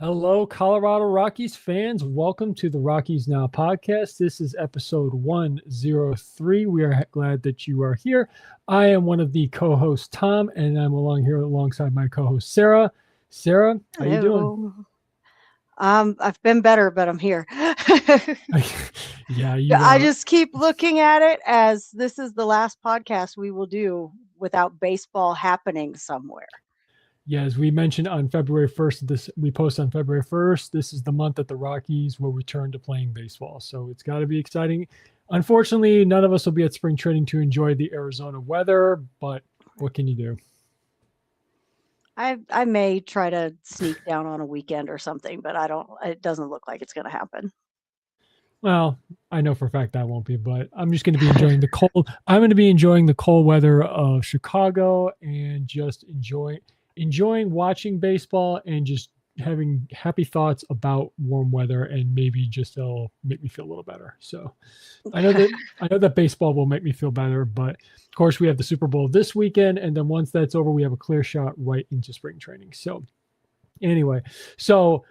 Hello, Colorado Rockies fans. Welcome to the Rockies Now podcast. This is episode 103. We are glad that you are here. I am one of the co-hosts, Tom, and I'm here alongside my co-host, Sarah. Sarah, how you doing? Hello. I've been better, but I'm here. Yeah, you I just keep looking at it as this is the last podcast we will do without baseball happening somewhere. yeah, as we mentioned on February 1st, we post on February 1st. This is the month that the Rockies will return to playing baseball. So it's got to be exciting. Unfortunately, none of us will be at spring training to enjoy the Arizona weather, but what can you do? I may try to sneak down on a weekend or something, but it doesn't look like it's going to happen. Well, I know for a fact that won't be, but I'm just going to be enjoying the cold. I'm going to be enjoying the cold weather of Chicago and just enjoying watching baseball and just having happy thoughts about warm weather, and maybe just it'll make me feel a little better. So I know that baseball will make me feel better, but of course we have the Super Bowl this weekend, and then once that's over, we have a clear shot right into spring training. So anyway, so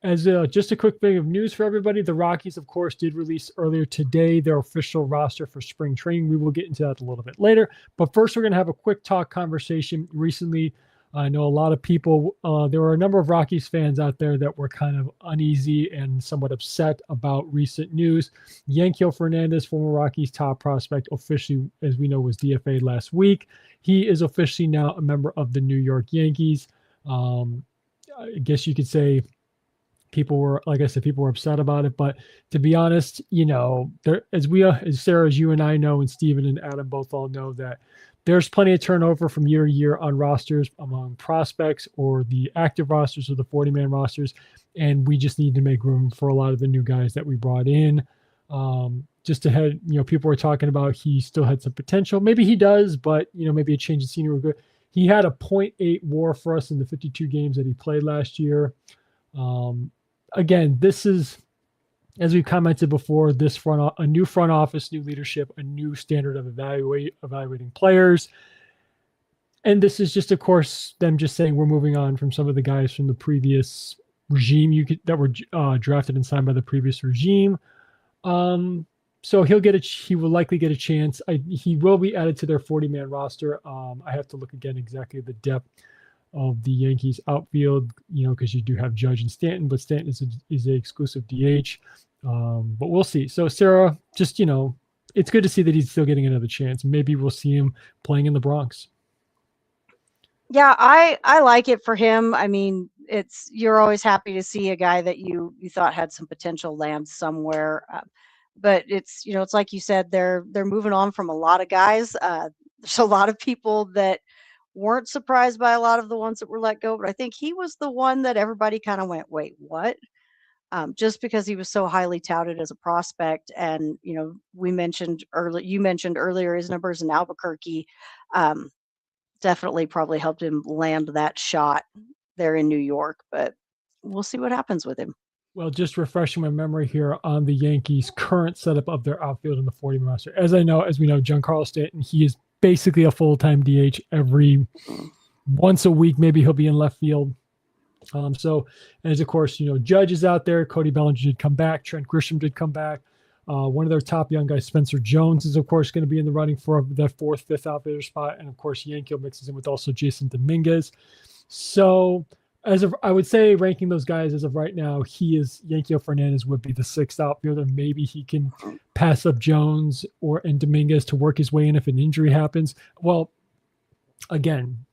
as just a quick bit of news for everybody, the Rockies, of course, did release earlier today their official roster for spring training. We will get into that a little bit later. But first, we're going to have a quick talk conversation. Recently, I know a lot of people, there were a number of Rockies fans out there that were kind of uneasy and somewhat upset about recent news. Yankiel Fernandez, former Rockies top prospect, officially, as we know, was DFA'd last week. He is officially now a member of the New York Yankees. I guess you could say people were, like I said, people were upset about it. But to be honest, as Sarah, as you and I know, and Steven and Adam both all know, that there's plenty of turnover from year to year on rosters among prospects or the active rosters or the 40-man rosters. And we just need to make room for a lot of the new guys that we brought in. Just ahead, people were talking about he still had some potential. Maybe he does, but, maybe a change of scenery would good. He had a .8 WAR for us in the 52 games that he played last year. Again, this is, as we commented before, a new front office, new leadership, a new standard of evaluating players. And this is just, of course, them just saying we're moving on from some of the guys from the previous regime that were drafted and signed by the previous regime. So he will likely get a chance. He will be added to their 40-man roster. I have to look again exactly the depth of the Yankees outfield, because you do have Judge and Stanton, but Stanton is a exclusive DH. But we'll see. So Sarah, just, it's good to see that he's still getting another chance. Maybe we'll see him playing in the Bronx. Yeah, I like it for him. I mean, you're always happy to see a guy that you thought had some potential land somewhere. But it's like you said, they're moving on from a lot of guys. There's a lot of people that weren't surprised by a lot of the ones that were let go, but I think he was the one that everybody kind of went, wait, what? Just because he was so highly touted as a prospect. And, you mentioned earlier his numbers in Albuquerque, definitely probably helped him land that shot there in New York, but we'll see what happens with him. Well, just refreshing my memory here on the Yankees' current setup of their outfield in the 40-man roster. As we know, Giancarlo Stanton, he is basically a full-time DH once a week. Maybe he'll be in left field. So, as of course, Judge is out there. Cody Bellinger did come back. Trent Grisham did come back. One of their top young guys, Spencer Jones, is of course going to be in the running for that fourth, fifth outfielder spot. And of course, Yankiel mixes in with also Jason Dominguez. So, I would say, ranking those guys as of right now, Yankiel Fernandez would be the sixth outfielder. Maybe he can pass up Jones and Dominguez to work his way in if an injury happens. Well, again,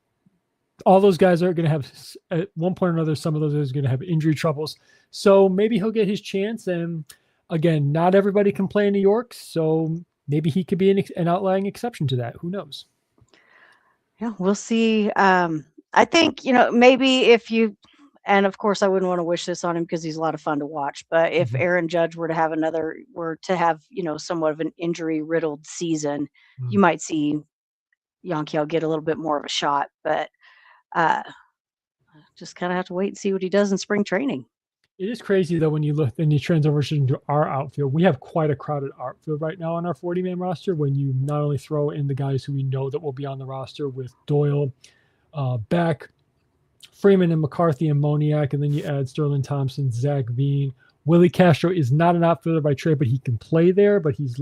all those guys are going to have, at one point or another, some of those guys are going to have injury troubles. So maybe he'll get his chance. And again, not everybody can play in New York. So maybe he could be an outlying exception to that. Who knows? Yeah, we'll see. I think, maybe and of course I wouldn't want to wish this on him because he's a lot of fun to watch, but if Aaron Judge were to have somewhat of an injury riddled season, you might see Yankiel get a little bit more of a shot, but just kind of have to wait and see what he does in spring training. It is crazy though when you look and you transition to our outfield. We have quite a crowded outfield right now on our 40-man roster. When you not only throw in the guys who we know that will be on the roster with Doyle, Beck, Freeman and McCarthy and Moniak, and then you add Sterling Thompson, Zach Veen. Willie Castro is not an outfielder by trade, but he can play there. But he's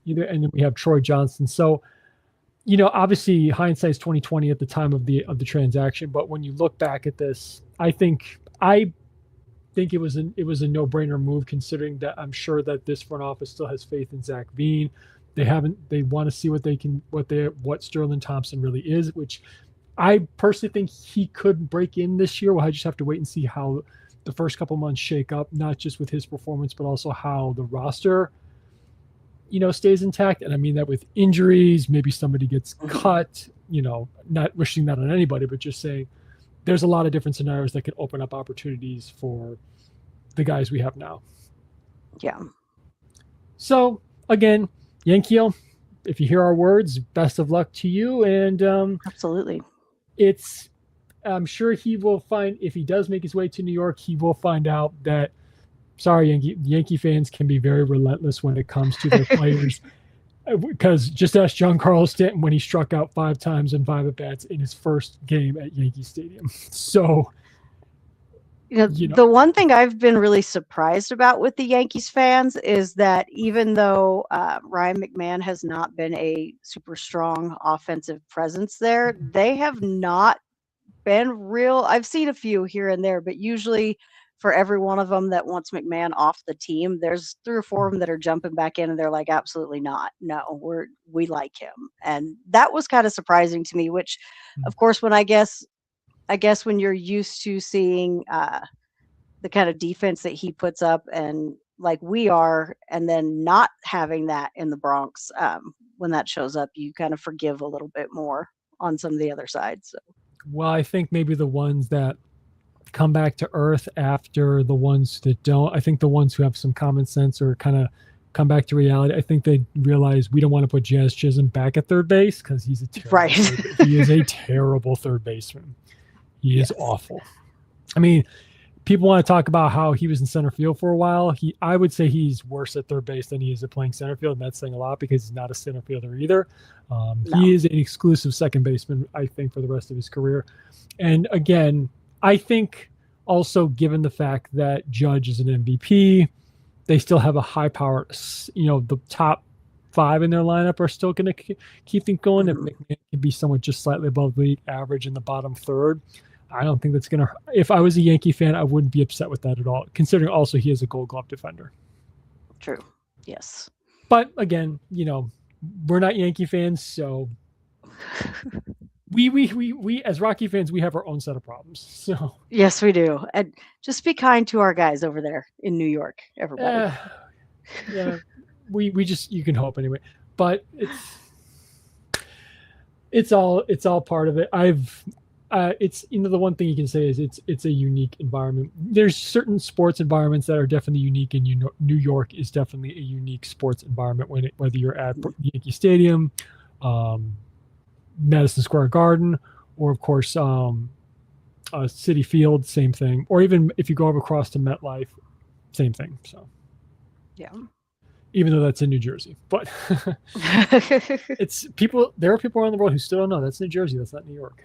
either, and then we have Troy Johnson. So, obviously hindsight's 2020 at the time of the transaction. But when you look back at this, I think it was a no-brainer move, considering that I'm sure that this front office still has faith in Zach Veen. They want to see what Sterling Thompson really is, which I personally think he could break in this year. Well, I just have to wait and see how the first couple months shake up, not just with his performance, but also how the roster, stays intact. And I mean that with injuries, maybe somebody gets cut, not wishing that on anybody, but just saying there's a lot of different scenarios that could open up opportunities for the guys we have now. Yeah. So again, Yankee, if you hear our words, best of luck to you. And absolutely. I'm sure he will find, if he does make his way to New York, he will find out that, sorry, Yankee fans can be very relentless when it comes to their players. Because just ask Giancarlo Stanton when he struck out 5 times in 5 at-bats in his first game at Yankee Stadium. So, the one thing I've been really surprised about with the Yankees fans is that even though Ryan McMahon has not been a super strong offensive presence there, they have not been real. I've seen a few here and there, but usually for every one of them that wants McMahon off the team, there's 3 or 4 of them that are jumping back in and they're like, absolutely not. No, we like him. And that was kind of surprising to me, which of course, when I guess when you're used to seeing the kind of defense that he puts up and like we are, and then not having that in the Bronx, when that shows up, you kind of forgive a little bit more on some of the other sides. So. Well, I think maybe the ones that come back to earth after the ones that don't, I think the ones who have some common sense or kind of come back to reality, I think they realize we don't want to put Jazz Chisholm back at third base because he's he is a terrible third baseman. He is awful. I mean, people want to talk about how he was in center field for a while. I would say he's worse at third base than he is at playing center field, and that's saying a lot because he's not a center fielder either. No. He is an exclusive second baseman, I think, for the rest of his career. And again, I think also given the fact that Judge is an MVP, they still have a high power, the top 5 in their lineup are still going to keep things going. Mm-hmm. If McMahon can be somewhat just slightly above league average in the bottom third, I don't think that's going to, if I was a Yankee fan, I wouldn't be upset with that at all, considering also he is a Gold Glove defender. True. Yes. But again, we're not Yankee fans, so we as Rocky fans, we have our own set of problems. So yes, we do. And just be kind to our guys over there in New York, everybody. Yeah, we just, you can hope anyway. But it's all part of it. It's the one thing you can say is it's a unique environment. There's certain sports environments that are definitely unique, and New York is definitely a unique sports environment whether you're at Yankee Stadium, Madison Square Garden, or of course Citi Field, same thing. Or even if you go across to MetLife, same thing. So yeah. Even though that's in New Jersey, but there are people around the world who still don't know that's New Jersey. That's not New York.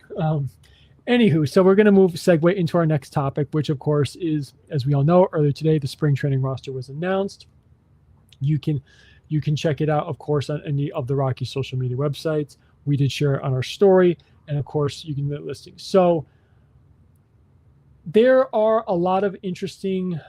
Anywho, so we're going to segue into our next topic, which of course is, as we all know, earlier today, the spring training roster was announced. You can check it out, of course, on any of the Rockies social media websites. We did share it on our story, and of course, you can get listings. So there are a lot of interesting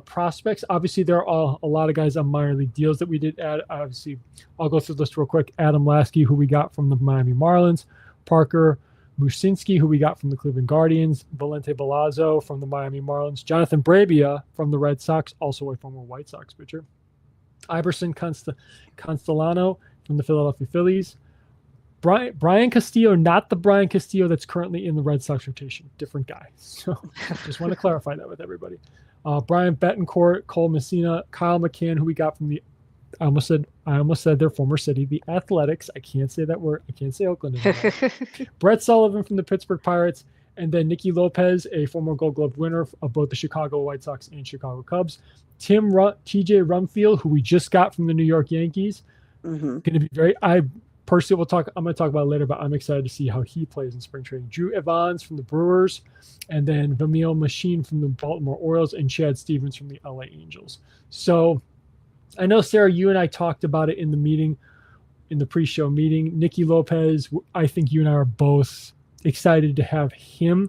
prospects. Obviously, there are a lot of guys on minor league deals that we did add. Obviously, I'll go through the list real quick. Adam Lasky, who we got from the Miami Marlins. Parker Musinski, who we got from the Cleveland Guardians. Valente Balazzo from the Miami Marlins. Jonathan Brabia from the Red Sox, also a former White Sox pitcher. Iverson Constellano from the Philadelphia Phillies. Brian Castillo, not the Brian Castillo that's currently in the Red Sox rotation. Different guy. So just want to clarify that with everybody. Brian Betancourt, Cole Messina, Kyle McCann, who we got from I almost said their former city, the Athletics. I can't say that word. I can't say Oakland anymore. Brett Sullivan from the Pittsburgh Pirates, and then Nicky Lopez, a former Gold Glove winner of both the Chicago White Sox and Chicago Cubs. TJ Rumfield, who we just got from the New York Yankees. Mm-hmm. Going to be personally, I'm going to talk about it later, but I'm excited to see how he plays in spring training. Drew Evans from the Brewers, and then Vamil Machine from the Baltimore Orioles, and Chad Stevens from the LA Angels. So I know, Sarah, you and I talked about it in the meeting, in the pre-show meeting. Nicky Lopez, I think you and I are both excited to have him Yeah.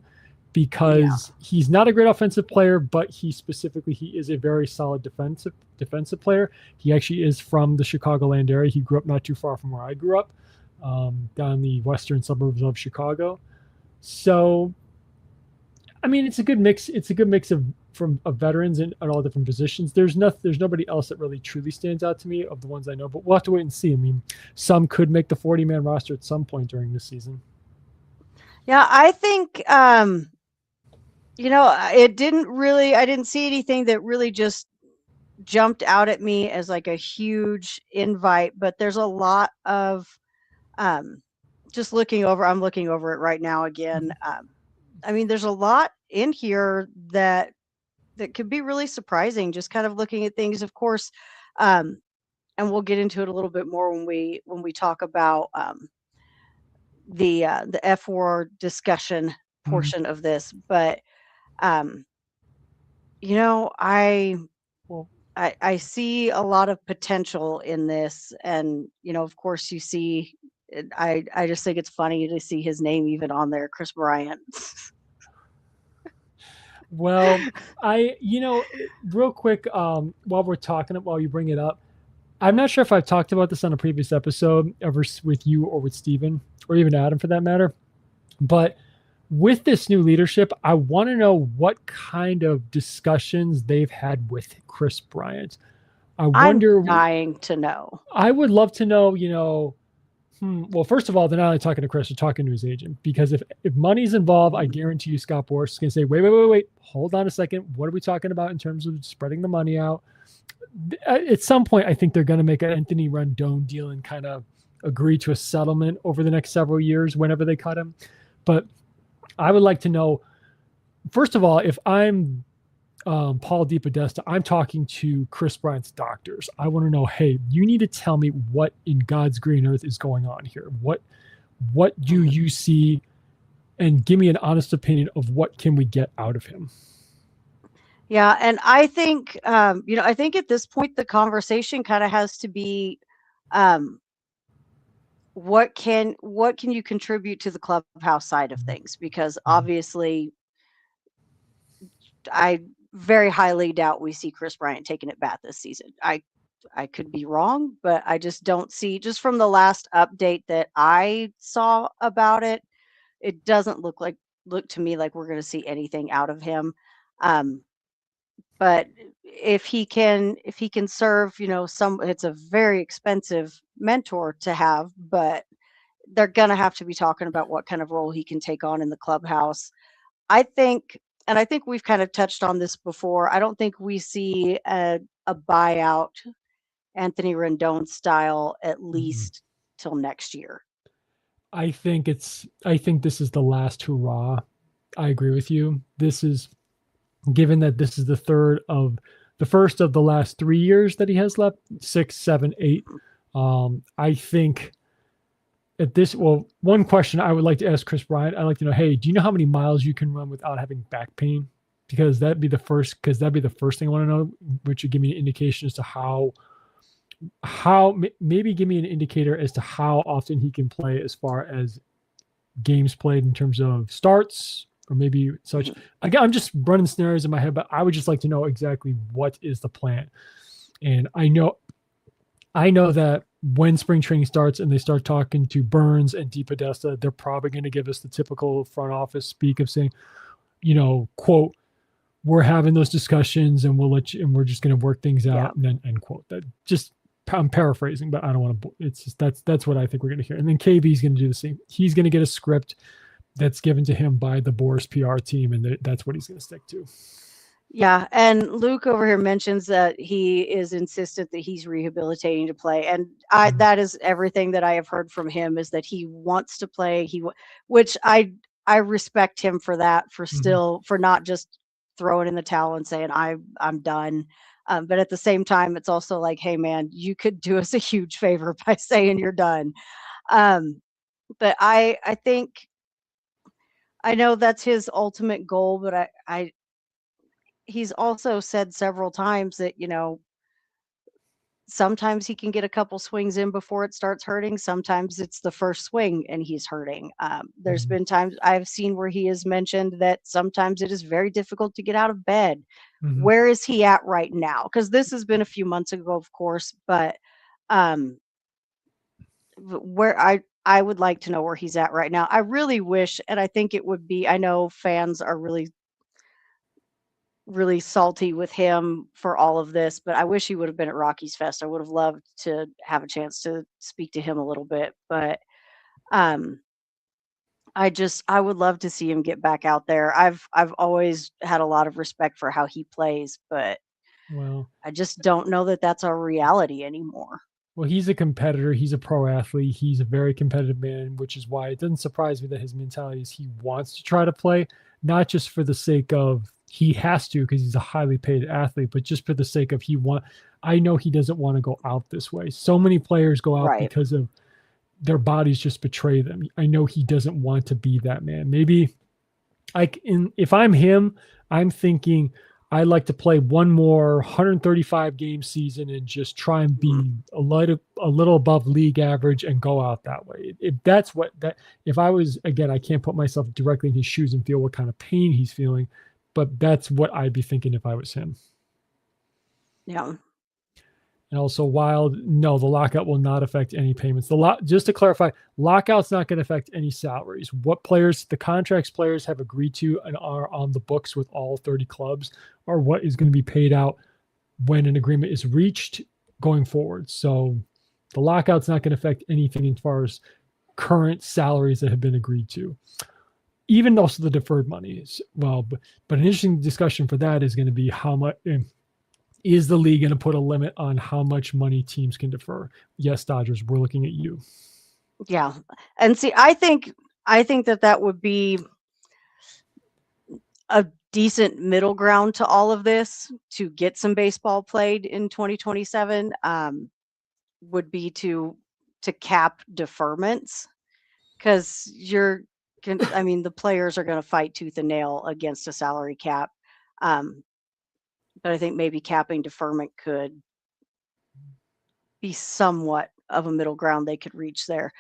because he's not a great offensive player, but he is a very solid defensive player. He actually is from the Chicagoland area. He grew up not too far from where I grew up, down in the western suburbs of Chicago. So, I mean, it's a good mix. It's a good mix of veterans in at all different positions. There's nobody else that really truly stands out to me of the ones I know, but we'll have to wait and see. I mean, some could make the 40-man roster at some point during this season. Yeah, I think I didn't see anything that really just jumped out at me as like a huge invite, but there's a lot of um just I'm looking over it right now again. I mean, there's a lot in here that could be really surprising, just kind of looking at things, of course. Um, and we'll get into it a little bit more when we talk about the F war discussion Mhm. portion of this. But um, you know, Well, I see a lot of potential in this, and of course, you see. I just think it's funny to see his name even on there, Chris Bryant. well, real quick, while you bring it up, I'm not sure if I've talked about this on a previous episode ever with you or with Steven or even Adam for that matter, but with this new leadership, I want to know what kind of discussions they've had with Chris Bryant. I I'm wonder, dying to know. I would love to know, well, first of all, they're not only talking to Chris, they're talking to his agent. Because if money's involved, I guarantee you Scott Boras is going to say, wait, hold on a second. What are we talking about in terms of spreading the money out? At some point, I think they're going to make an Anthony Rendon deal and kind of agree to a settlement over the next several years whenever they cut him. But I would like to know, first of all, if I'm Paul DePodesta, I'm talking to Chris Bryant's doctors. I want to know, hey, you need to tell me what in God's green earth is going on here. What do Mhm. you see, and give me an honest opinion of what can we get out of him. Yeah, and I think I think at this point the conversation kind of has to be, um, what can you contribute to the clubhouse side of things? Because Mhm. obviously, I very highly doubt we see Chris Bryant taking it back this season. I could be wrong, but I just don't see, just from the last update that I saw about it, it doesn't look to me like we're going to see anything out of him. Um, but if he can serve, some, it's a very expensive mentor to have, but they're going to have to be talking about what kind of role he can take on in the clubhouse. I think, and I think we've kind of touched on this before. I don't think we see a buyout Anthony Rendon style at Mhm. least till next year. I think this is the last hurrah. I agree with you. This is given that this is the first of the last 3 years that he has left, 6, 7, 8. I think at this, well, one question I would like to ask Chris Bryant, I'd like to know, hey, do you know how many miles you can run without having back pain? Because that'd be the first thing I want to know, which would give me an indication as to maybe give me an indicator as to how often he can play as far as games played in terms of starts or maybe such. Mhm. Again, I'm just running scenarios in my head, but I would just like to know exactly what is the plan. And I know that when spring training starts and they start talking to Burns and DePodesta, they're probably going to give us the typical front office speak of saying, quote, we're having those discussions and we'll let you, and we're just going to work things Yeah. out, and then end quote. That just, I'm paraphrasing, but I don't want to. It's just that's what I think we're going to hear. And then KB's going to do the same. He's going to get a script that's given to him by the Boris PR team, and that's what he's going to stick to. Yeah, and Luke over here mentions that he is insistent that he's rehabilitating to play, and I Mhm. that is everything that I have heard from him, is that he wants to play. Which I respect him for that, Mhm. for not just throwing in the towel and saying I'm done. But at the same time, it's also like, hey man, you could do us a huge favor by saying you're done. Um, but I think I know that's his ultimate goal, but I he's also said several times that, sometimes he can get a couple swings in before it starts hurting. Sometimes it's the first swing and he's hurting. There's Mhm. been times I've seen where he has mentioned that sometimes it is very difficult to get out of bed. Mhm. Where is he at right now? Because this has been a few months ago, of course, but um, where I would like to know where he's at right now. I really wish, and I think it would be. I know fans are really salty with him for all of this, but I wish he would have been at Rockies Fest. I would have loved to have a chance to speak to him a little bit, but um I would love to see him get back out there. I've always had a lot of respect for how he plays, but Well, I just don't know that that's our reality anymore. well, he's a competitor. He's a pro athlete. He's a very competitive man, which is why it doesn't surprise me that his mentality is he wants to try to play, not just for the sake of he has to because he's a highly paid athlete, but just for the sake of he want. I know he doesn't want to go out this way. So many players go out Right. because of their bodies just betray them. I know he doesn't want to be that man. Maybe if I'm him, I'm thinking I'd like to play one more 135 game season and just try and Mhm. be a little above league average and go out that way. If that's what that if I was again, I can't put myself directly in his shoes and feel what kind of pain he's feeling, but that's what I'd be thinking if I was him. Yeah. And also, Wild, no, the lockout will not affect any payments. Just to clarify, lockout's not going to affect any salaries. What players, the contracts players have agreed to and are on the books with all 30 clubs, are what is going to be paid out when an agreement is reached going forward. So the lockout's not going to affect anything as far as current salaries that have been agreed to. Even also the deferred money is well, but an interesting discussion for that is going to be how much is the league going to put a limit on how much money teams can defer? Yes, Dodgers, we're looking at you. Yeah. And see, I think that that would be a decent middle ground to all of this to get some baseball played in 2027, would be to cap deferments, because I mean, the players are going to fight tooth and nail against a salary cap. Um, but I think maybe capping deferment could be somewhat of a middle ground they could reach there.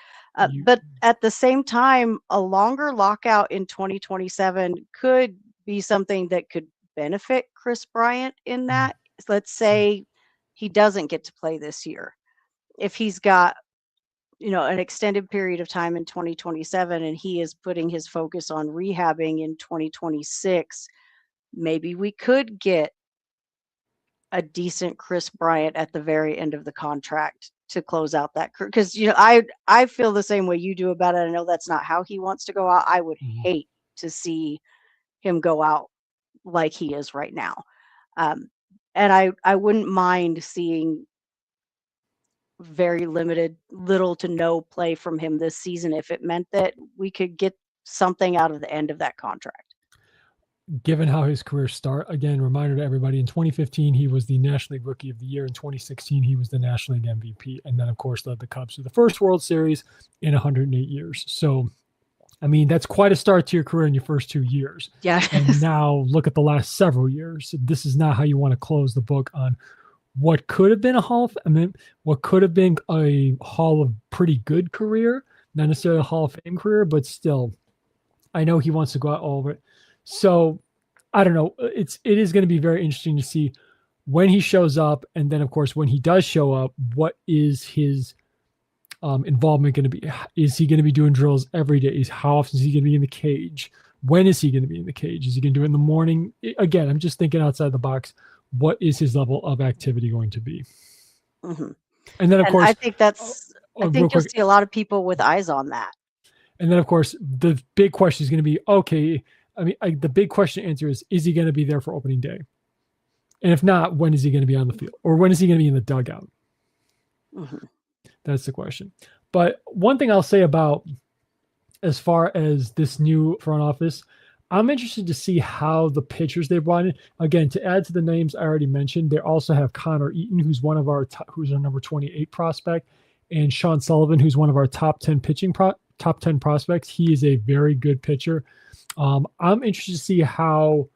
You, But at the same time, a longer lockout in 2027 could be something that could benefit Chris Bryant in that. Let's say he doesn't get to play this year. If he's got, an extended period of time in 2027 and he is putting his focus on rehabbing in 2026, maybe we could get a decent Chris Bryant at the very end of the contract to close out that career. Because I feel the same way you do about it. I know that's not how he wants to go out. I would mhm. hate to see him go out like he is right now. Um, and I wouldn't mind seeing very limited, little to no play from him this season if it meant that we could get something out of the end of that contract. Given how his career start, again, reminder to everybody, in 2015, he was the National League Rookie of the Year. In 2016, he was the National League MVP, and then, of course, led the Cubs to the first World Series in 108 years. So, I mean, that's quite a start to your career in your first 2 years. Yeah. And now look at the last several years. This is not how you want to close the book on what could have been what could have been a Hall of pretty good career, not necessarily a Hall of Fame career, but still, I know he wants to go out all over it. So I don't know. It is going to be very interesting to see when he shows up, and then of course when he does show up, what is his involvement going to be? Is he going to be doing drills every day? How often is he going to be in the cage? When is he going to be in the cage? Is he going to do it in the morning? Again, I'm just thinking outside the box. What is his level of activity going to be? Mhm. And then, of And I course, think oh, I real think you'll quick, see a lot of people with eyes on that. and then of course, the big question is going to be, okay. I mean, the big question answer is he going to be there for opening day? And if not, when is he going to be on the field, or when is he going to be in the dugout? Mhm. That's the question. But one thing I'll say about as far as this new front office, I'm interested to see how the pitchers they brought in. Again, to add to the names I already mentioned, they also have Connor Eaton, who's our number 28 prospect, And Sean Sullivan, who's one of our top 10 prospects, he is a very good pitcher. I'm interested to see how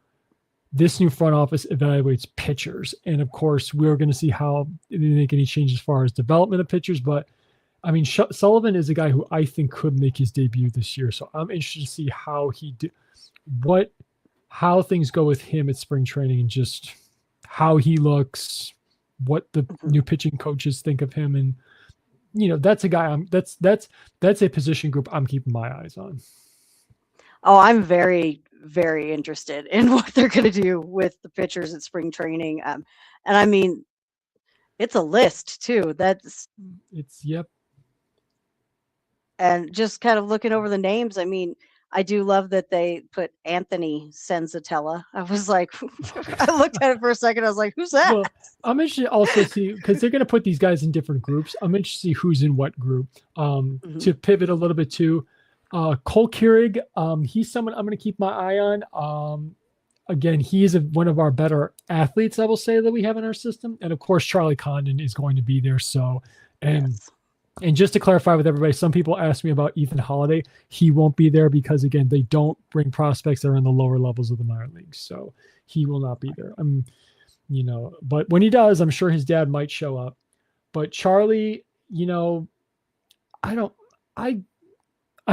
this new front office evaluates pitchers. And of course, we're going to see how they make any changes as far as development of pitchers. But I mean, Sullivan is a guy who I think could make his debut this year. So I'm interested to see how things go with him at spring training and just how he looks, what the new pitching coaches think of him. And, that's a guy that's a position group I'm keeping my eyes on. Oh, I'm very, very interested in what they're going to do with the pitchers at spring training. And I mean, it's a list too. Yep. And just kind of looking over the names. I mean, I do love that they put Anthony Senzatella. I was like, I looked at it for a second. I was like, who's that? Well, I'm interested to also see, because they're going to put these guys in different groups. I'm interested to see who's in what group. To pivot a little bit too, Cole Keurig, he's someone I'm going to keep my eye on. Again, he is one of our better athletes, I will say, that we have in our system. And of course, Charlie Condon is going to be there. So, and just to clarify with everybody, some people ask me about Ethan Holiday. He won't be there because, again, they don't bring prospects that are in the lower levels of the minor leagues. So he will not be there. But when he does, I'm sure his dad might show up. But Charlie, I'm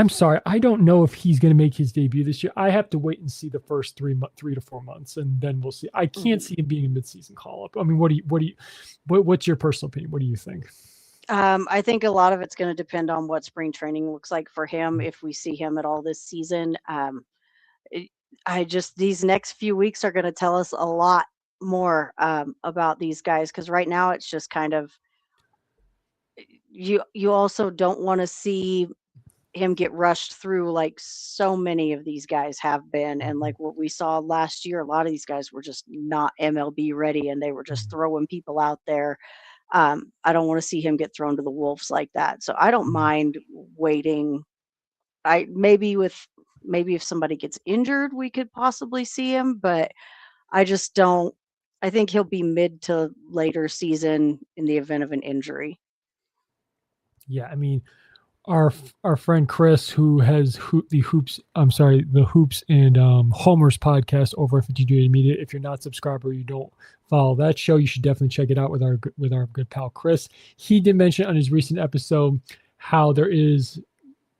sorry. I don't know if he's going to make his debut this year. I have to wait and see the first 3 to 4 months, and then we'll see. I can't see him being a midseason call-up. I mean, what's your personal opinion? What do you think? I think a lot of it's going to depend on what spring training looks like for him. If we see him at all this season, these next few weeks are going to tell us a lot more about these guys, because right now it's just kind of you also don't want to see him get rushed through like so many of these guys have been, and like what we saw last year, a lot of these guys were just not MLB ready, and they were just throwing people out there. I don't want to see him get thrown to the wolves like that. So I don't mind waiting. Maybe if somebody gets injured, we could possibly see him, but I just don't. I think he'll be mid to later season in the event of an injury. Yeah, I mean, our friend Chris, who has the Hoops and Homers podcast over at 52 Media. If you're not a subscriber, you don't follow that show, you should definitely check it out with our good pal Chris. He did mention on his recent episode how there is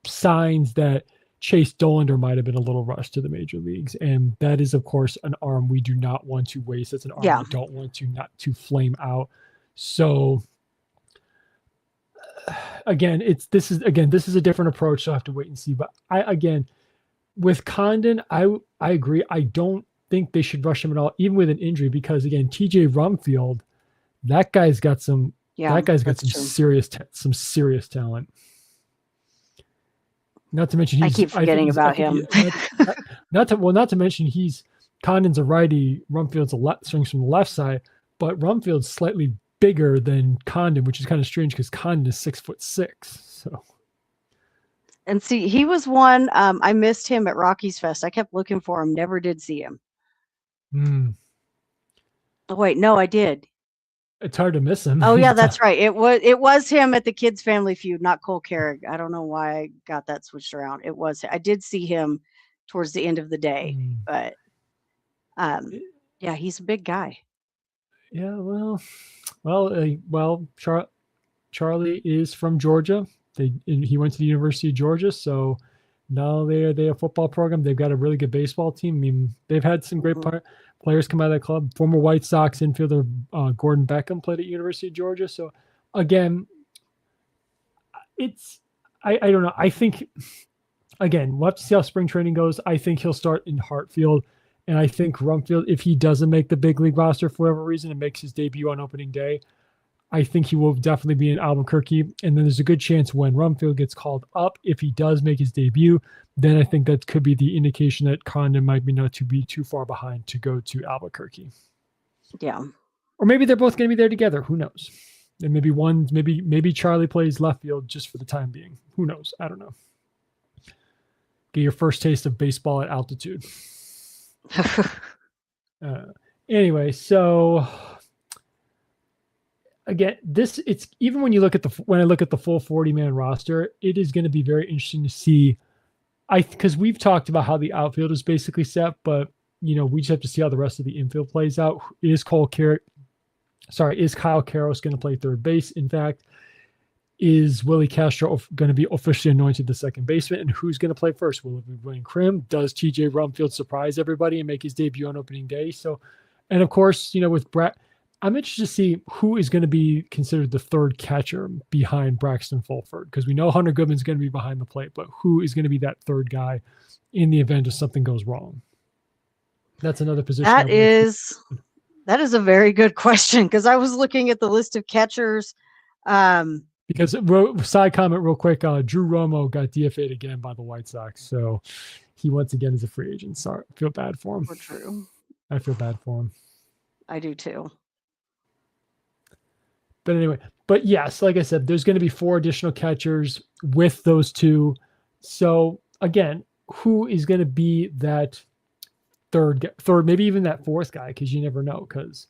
signs that Chase Dollander might have been a little rushed to the major leagues, and that is, of course, an arm we do not want to waste. That's an arm we don't want to flame out. So again, this is a different approach, so I have to wait and see. But with Condon, I agree. I don't think they should rush him at all, even with an injury, because again, TJ Rumfield, that guy's got some serious talent. Not to mention, I keep forgetting about him. Not to mention, Condon's a righty, Rumfield's swings from the left side, but Rumfield's slightly bigger than Condon, which is kind of strange because Condon is 6'6". So, and see, he was one. I missed him at Rockies Fest. I kept looking for him, never did see him. Oh wait, no, I did. It's hard to miss him. Oh yeah, that's right. It was him at the Kids Family Feud, not Cole Keurig. I don't know why I got that switched around. I did see him towards the end of the day, but yeah, he's a big guy. Yeah, Charlie is from Georgia. He went to the University of Georgia, so now they're a football program. They've got a really good baseball team. I mean, they've had some great players come out of that club. Former White Sox infielder Gordon Beckham played at University of Georgia. So again, I don't know. I think again, we'll have to see how spring training goes. I think he'll start in Hartfield. And I think Rumfield, if he doesn't make the big league roster for whatever reason and makes his debut on opening day, I think he will definitely be in Albuquerque. And then there's a good chance when Rumfield gets called up, if he does make his debut, then I think that could be the indication that Condon might be not to be too far behind to go to Albuquerque. Yeah. Or maybe they're both going to be there together. Who knows? And maybe Charlie plays left field just for the time being. Who knows? I don't know. Get your first taste of baseball at altitude. Anyway, so again, it's even when I look at the full 40-man roster, it is going to be very interesting to see. Because we've talked about how the outfield is basically set, but we just have to see how the rest of the infield plays out. Is Kyle Karros going to play third base? In fact, is Willie Castro going to be officially anointed the second baseman? And who's going to play first? Will it be William Krim? Does TJ Rumfield surprise everybody and make his debut on opening day? So, and of course, with Brett, I'm interested to see who is going to be considered the third catcher behind Braxton Fulford, because we know Hunter Goodman's going to be behind the plate, but who is going to be that third guy in the event if something goes wrong? That's another position. That is a very good question, because I was looking at the list of catchers. Because side comment real quick, Drew Romo got DFA'd again by the White Sox, so he once again is a free agent. Sorry, I feel bad for him. Poor Drew. I feel bad for him. I do too. But anyway, yes, like I said, there's going to be 4 additional catchers with those 2. So again, who is going to be that third, maybe even that 4th guy? Because you never know. Because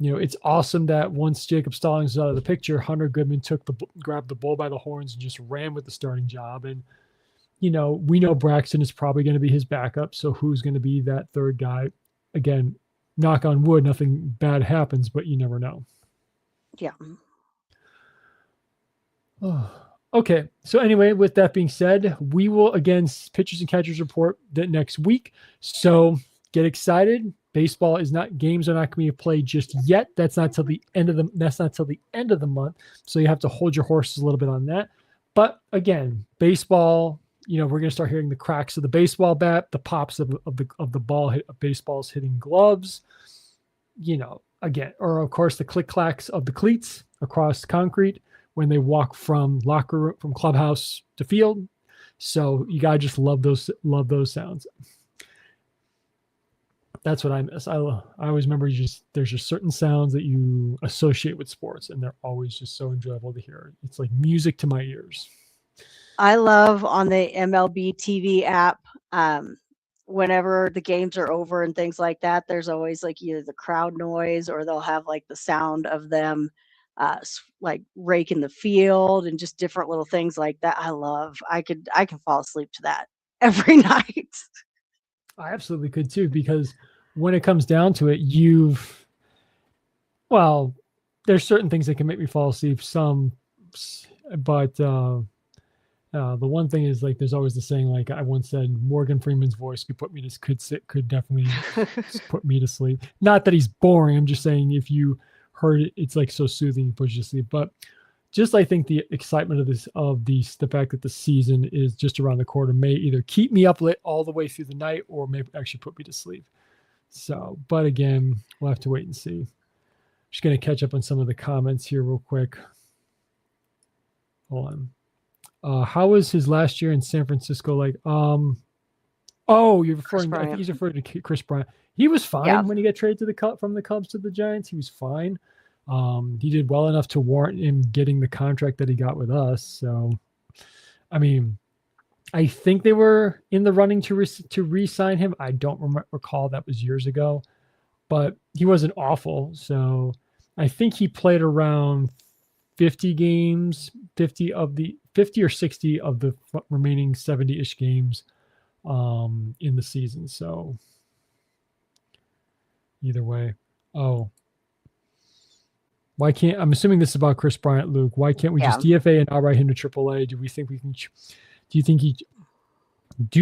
it's awesome that once Jacob Stallings is out of the picture, Hunter Goodman grabbed the bull by the horns and just ran with the starting job. And, we know Braxton is probably going to be his backup. So who's going to be that third guy? Again, knock on wood, nothing bad happens, but you never know. Yeah. Oh, okay. So anyway, with that being said, we will again pitchers and catchers report that next week. So get excited. Baseball games are not going to be played just yet. That's not till the end of the month. So you have to hold your horses a little bit on that. But again, baseball, we're going to start hearing the cracks of the baseball bat, the pops of the ball, baseballs hitting gloves, again, or of course the click clacks of the cleats across concrete when they walk from clubhouse to field. So you gotta just love those sounds. That's what I miss. I always remember there's just certain sounds that you associate with sports, and they're always just so enjoyable to hear. It's like music to my ears. I love on the MLB TV app, whenever the games are over and things like that, there's always like either the crowd noise or they'll have like the sound of them like raking the field and just different little things like that. I can fall asleep to that every night. I absolutely could too, because when it comes down to it, there's certain things that can make me fall asleep, but the one thing is, like, there's always the saying, like I once said, Morgan Freeman's voice could definitely put me to sleep. Not that he's boring. I'm just saying if you heard it, it's like so soothing, puts you to sleep. But just, I think the excitement of the fact that the season is just around the corner may either keep me up lit all the way through the night or maybe actually put me to sleep. So, but again, we'll have to wait and see. Just going to catch up on some of the comments here real quick. Hold on. How was his last year in San Francisco? Like, you're referring. I think he's referring to Chris Bryant. He was fine when he got traded from the Cubs to the Giants. He was fine. He did well enough to warrant him getting the contract that he got with us. So, I mean, I think they were in the running to re-sign him. I don't recall. That was years ago, but he wasn't awful. So I think he played around 50 games, 50 or 60 of the remaining 70-ish games in the season. So either way. Why can't, I'm assuming this is about Chris Bryant, Luke. Why can't we just DFA and outright him to AAA? Do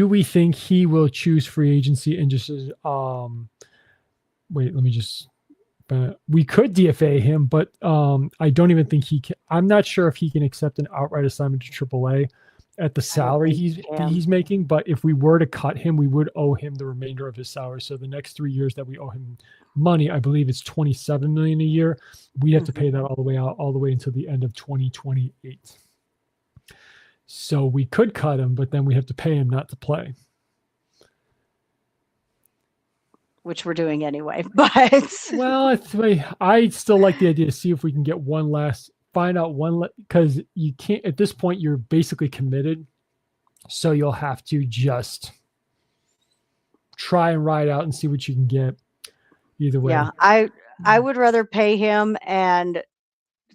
we think he will choose free agency and just, wait, let me just, we could DFA him, but I don't even think he can. I'm not sure if he can accept an outright assignment to AAA at the salary he's making. But if we were to cut him, we would owe him the remainder of his salary. So the next 3 years that we owe him money, I believe it's $27 million a year. We have to pay that all the way until the end of 2028. So we could cut him, but then we have to pay him not to play. Which we're doing anyway, but I still like the idea to see if we can get because you can't, at this point, you're basically committed. So you'll have to just try and ride out and see what you can get either way. Yeah, I would rather pay him and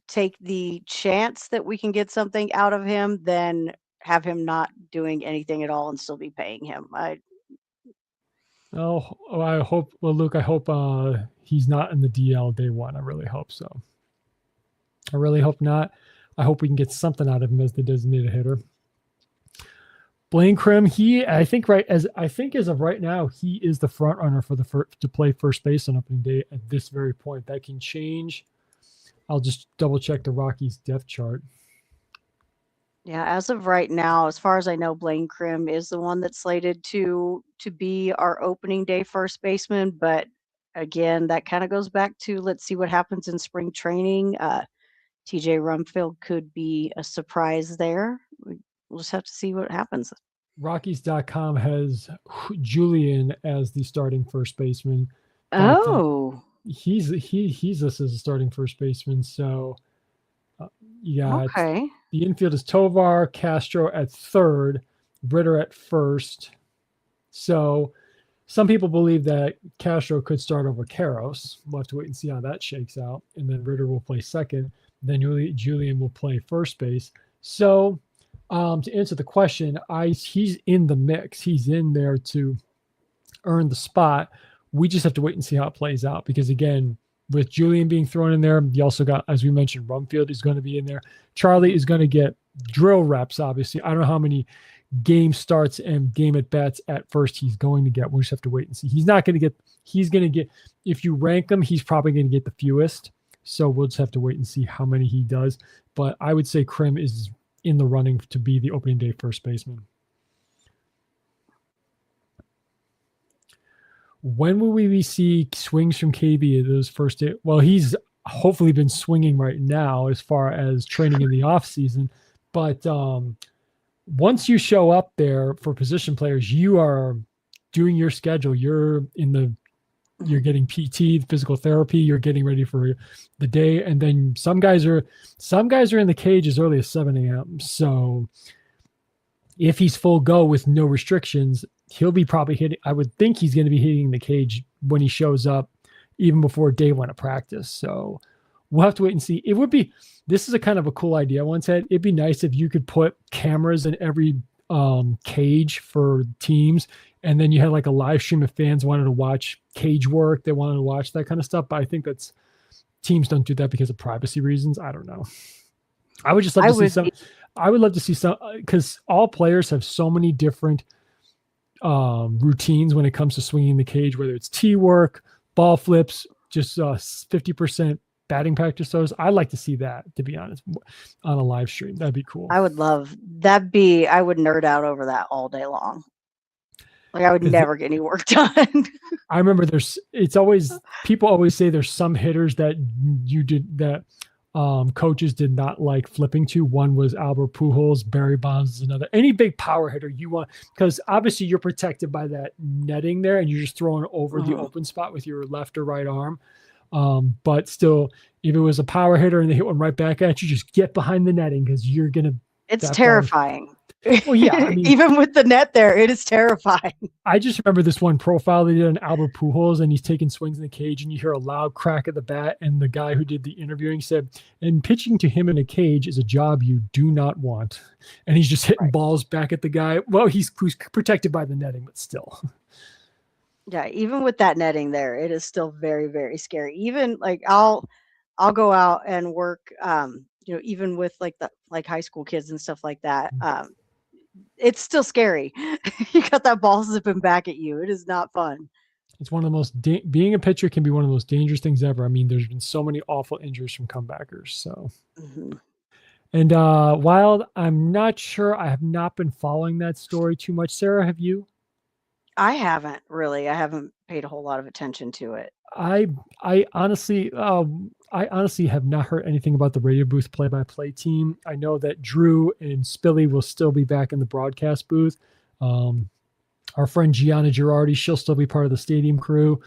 take the chance that we can get something out of him than have him not doing anything at all and still be paying him. Oh, I hope. Well, Luke, I hope he's not in the DL day one. I really hope so. I really hope not. I hope we can get something out of him as the designated hitter. Blaine Crim, I think as of right now, he is the front runner for to play first base on opening day at this very point. That can change. I'll just double check the Rockies depth chart. Yeah, as of right now, as far as I know, Blaine Crim is the one that's slated to be our opening day first baseman. But again, that kind of goes back to let's see what happens in spring training. TJ Rumfield could be a surprise there. We'll just have to see what happens. Rockies.com has Julian as the starting first baseman. Oh, he's listed as a starting first baseman. So okay. The infield is Tovar, Castro at third, Ritter at first. So some people believe that Castro could start over Karros. We'll have to wait and see how that shakes out. And then Ritter will play second. Then Julian will play first base. So to answer the question, he's in the mix. He's in there to earn the spot. We just have to wait and see how it plays out because, again, with Julian being thrown in there, you also got, as we mentioned, Rumfield is going to be in there. Charlie is going to get drill reps, obviously. I don't know how many game starts and game at bats at first he's going to get. We'll just have to wait and see. He's going to get, if you rank him, he's probably going to get the fewest. So we'll just have to wait and see how many he does. But I would say Crim is in the running to be the opening day first baseman. When will we see swings from KB at those first day? Well, he's hopefully been swinging right now as far as training in the off season. But once you show up there for position players, you are doing your schedule. You're getting PT, physical therapy. You're getting ready for the day. And then some guys are in the cage as early as 7 a.m. So if he's full go with no restrictions, he'll be probably hitting. I would think he's going to be hitting the cage when he shows up, even before day one of practice. So we'll have to wait and see. This is a kind of a cool idea I once had. It'd be nice if you could put cameras in every cage for teams. And then you had like a live stream if fans wanted to watch cage work. They wanted to watch that kind of stuff. But I think teams don't do that because of privacy reasons. I don't know. I would just love to see some. I would love to see some because all players have so many different routines when it comes to swinging the cage, whether it's tee work, ball flips, just 50% batting practice. Those I'd like to see that, to be honest, on a live stream. That'd be cool. I would love that. I would nerd out over that all day long. Like I would never get any work done. I remember people always say there's some hitters that coaches did not like flipping to. One was Albert Pujols, Barry Bonds is another. Any big power hitter you want, because obviously you're protected by that netting there and you're just throwing over the open spot with your left or right arm. But still, if it was a power hitter and they hit one right back at you, just get behind the netting because you're going to. It's terrifying. Well, yeah. I mean, even with the net there, it is terrifying. I just remember this one profile they did on Albert Pujols, and he's taking swings in the cage, and you hear a loud crack at the bat. And the guy who did the interviewing said, "And pitching to him in a cage is a job you do not want." And he's just hitting balls back at the guy. Well, he's protected by the netting, but still. Yeah, even with that netting there, it is still very, very scary. Even like I'll go out and work, even with like high school kids and stuff like that. It's still scary. You got that ball zipping back at you. It is not fun. It's one of the most being a pitcher can be one of the most dangerous things ever. I mean, there's been so many awful injuries from comebackers. So, and Wild, I'm not sure. I have not been following that story too much. Sarah, have you? I haven't really. I haven't paid a whole lot of attention to it. I honestly have not heard anything about the radio booth play-by-play team. I know that Drew and Spilly will still be back in the broadcast booth. Our friend Gianna Girardi, she'll still be part of the stadium crew.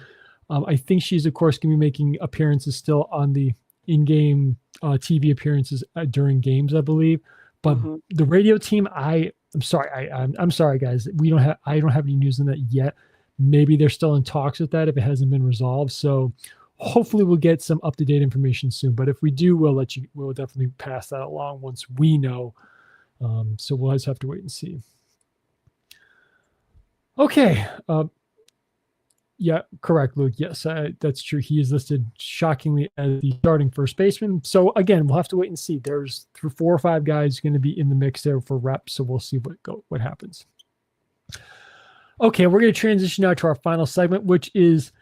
I think she's, of course, going to be making appearances still on the in-game TV appearances during games, I believe. But the radio team, I'm sorry. I'm sorry, guys. I don't have any news on that yet. Maybe they're still in talks with that if it hasn't been resolved. So hopefully we'll get some up-to-date information soon. But if we do, we'll definitely pass that along once we know. So we'll just have to wait and see. Okay. Yeah, correct, Luke. Yes, that's true. He is listed shockingly as the starting first baseman. So again, we'll have to wait and see. There's 4 or 5 guys going to be in the mix there for reps. So we'll see what happens. Okay, we're going to transition now to our final segment, which is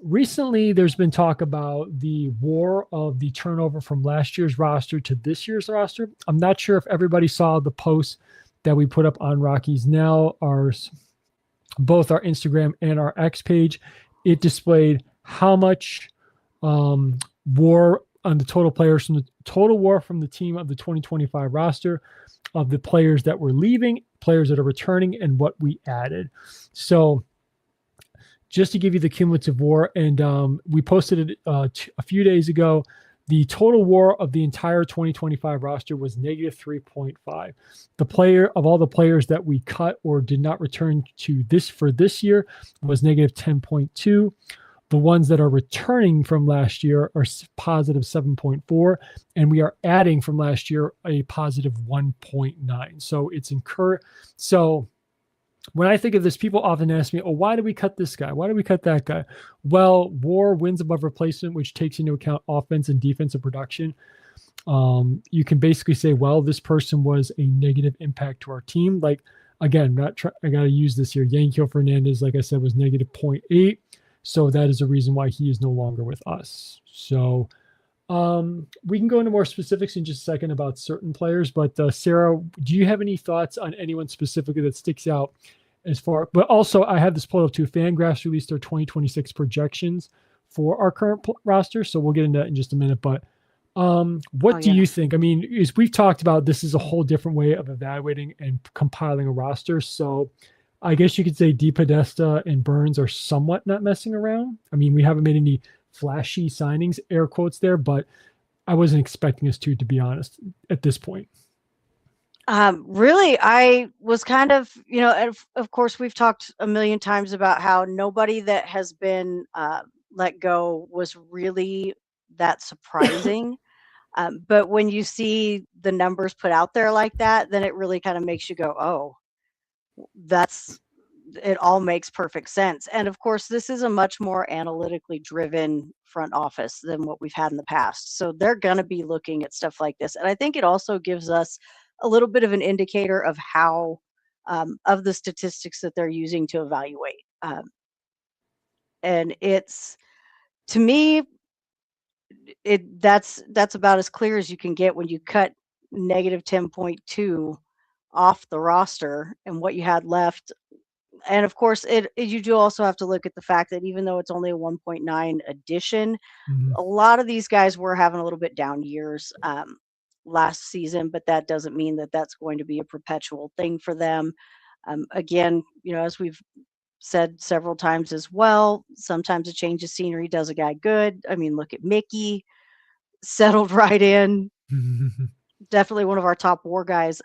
recently there's been talk about the war of the turnover from last year's roster to this year's roster. I'm not sure if everybody saw the post that we put up on Rockies Now, both our Instagram and our X page. It displayed how much war on the total players from the total war from the team of the 2025 roster, of the players that were leaving, players that are returning, and what we added. So just to give you the cumulative war, and we posted it a few days ago, the total war of the entire 2025 roster was negative 3.5. The player of all the players that we cut or did not return to this year was negative 10.2. The ones that are returning from last year are positive 7.4, and we are adding from last year a positive 1.9. So it's So when I think of this, people often ask me, oh, why did we cut this guy? Why did we cut that guy? Well, WAR wins above replacement, which takes into account offense and defensive production. You can basically say, well, this person was a negative impact to our team. Like, again, I got to use this here. Yankiel Fernandez, like I said, was negative 0.8. So that is a reason why he is no longer with us. So we can go into more specifics in just a second about certain players. But Sarah, do you have any thoughts on anyone specifically that sticks out as far? But also, I have this pulled up too. Fangraphs released their 2026 projections for our current roster. So we'll get into that in just a minute. But what do you think? I mean, as we've talked about, this is a whole different way of evaluating and compiling a roster. So I guess you could say DePodesta and Burns are somewhat not messing around. I mean, we haven't made any flashy signings, air quotes there, but I wasn't expecting us to be honest, at this point. Really, I was kind of, of course, we've talked a million times about how nobody that has been let go was really that surprising. But when you see the numbers put out there like that, then it really kind of makes you go, oh, it all makes perfect sense. And of course, this is a much more analytically driven front office than what we've had in the past. So they're going to be looking at stuff like this. And I think it also gives us a little bit of an indicator of how, of the statistics that they're using to evaluate. And it's, to me, that's about as clear as you can get when you cut negative 10.2 off the roster and what you had left. And of course, you do also have to look at the fact that even though it's only a 1.9 addition, a lot of these guys were having a little bit down years last season, but that doesn't mean that that's going to be a perpetual thing for them. Again, as we've said several times as well, sometimes a change of scenery does a guy good. I mean, look at Mickey, settled right in. Definitely one of our top war guys.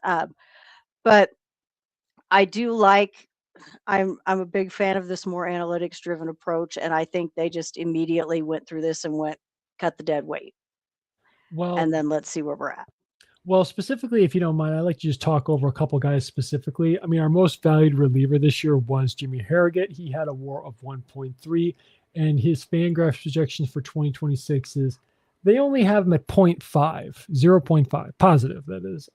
But I do I'm a big fan of this more analytics driven approach. And I think they just immediately went through this and cut the dead weight. Well, and then let's see where we're at. Well, specifically, if you don't mind, I'd like to just talk over a couple guys specifically. I mean, our most valued reliever this year was Jimmy Harrogate. He had a WAR of 1.3, and his Fangraphs projections for 2026 is they only have him at 0.5, positive, that is.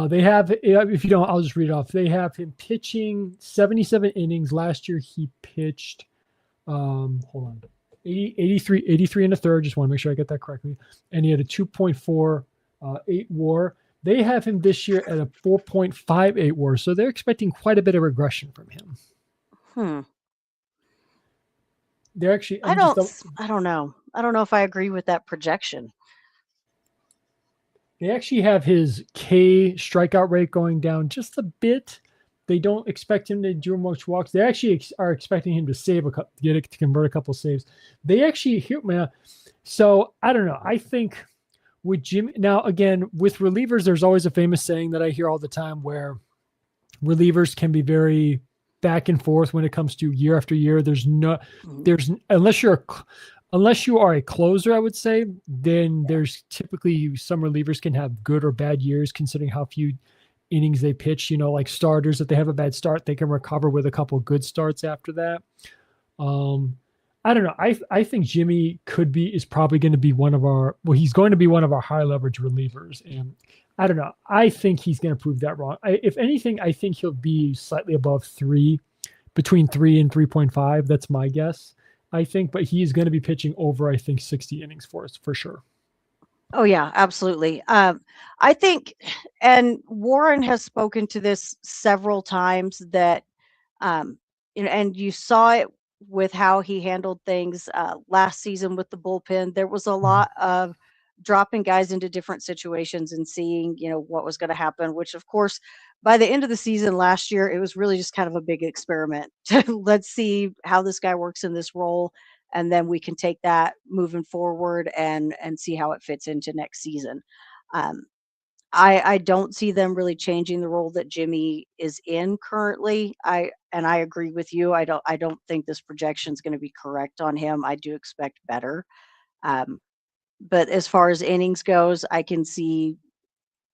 They have, if you don't, I'll just read it off. They have him pitching 77 innings. Last year, he pitched, 83 and a third. Just want to make sure I get that correctly. And he had a 2.48 WAR. They have him this year at a 4.58 WAR. So they're expecting quite a bit of regression from him. They're actually, I don't know. I don't know if I agree with that projection. They actually have his K strikeout rate going down just a bit. They don't expect him to do much walks. They actually are expecting him to convert a couple saves. They actually so I don't know. I think with Jimmy now, again, with relievers, there's always a famous saying that I hear all the time where relievers can be very back and forth when it comes to year after year. Mhm. There's unless you are a closer, I would say, then there's typically some relievers can have good or bad years considering how few innings they pitch. Like starters, if they have a bad start, they can recover with a couple good starts after that. Um, I don't know. I think Jimmy is probably going to be he's going to be one of our high leverage relievers. And I don't know. I think he's going to prove that wrong. If anything, I think he'll be slightly above three, between 3 and 3.5. That's my guess. I think, but he is going to be pitching over, I think, 60 innings for us for sure. Oh yeah, absolutely. I think, and Warren has spoken to this several times that, um, and you saw it with how he handled things last season with the bullpen. There was a Mhm. lot of dropping guys into different situations and seeing, what was going to happen. Which, of course, by the end of the season last year, it was really just kind of a big experiment. Let's see how this guy works in this role, and then we can take that moving forward and see how it fits into next season. Um, I don't see them really changing the role that Jimmy is in currently. I agree with you. I don't think this projection is going to be correct on him. I do expect better. Um, but as far as innings goes, I can see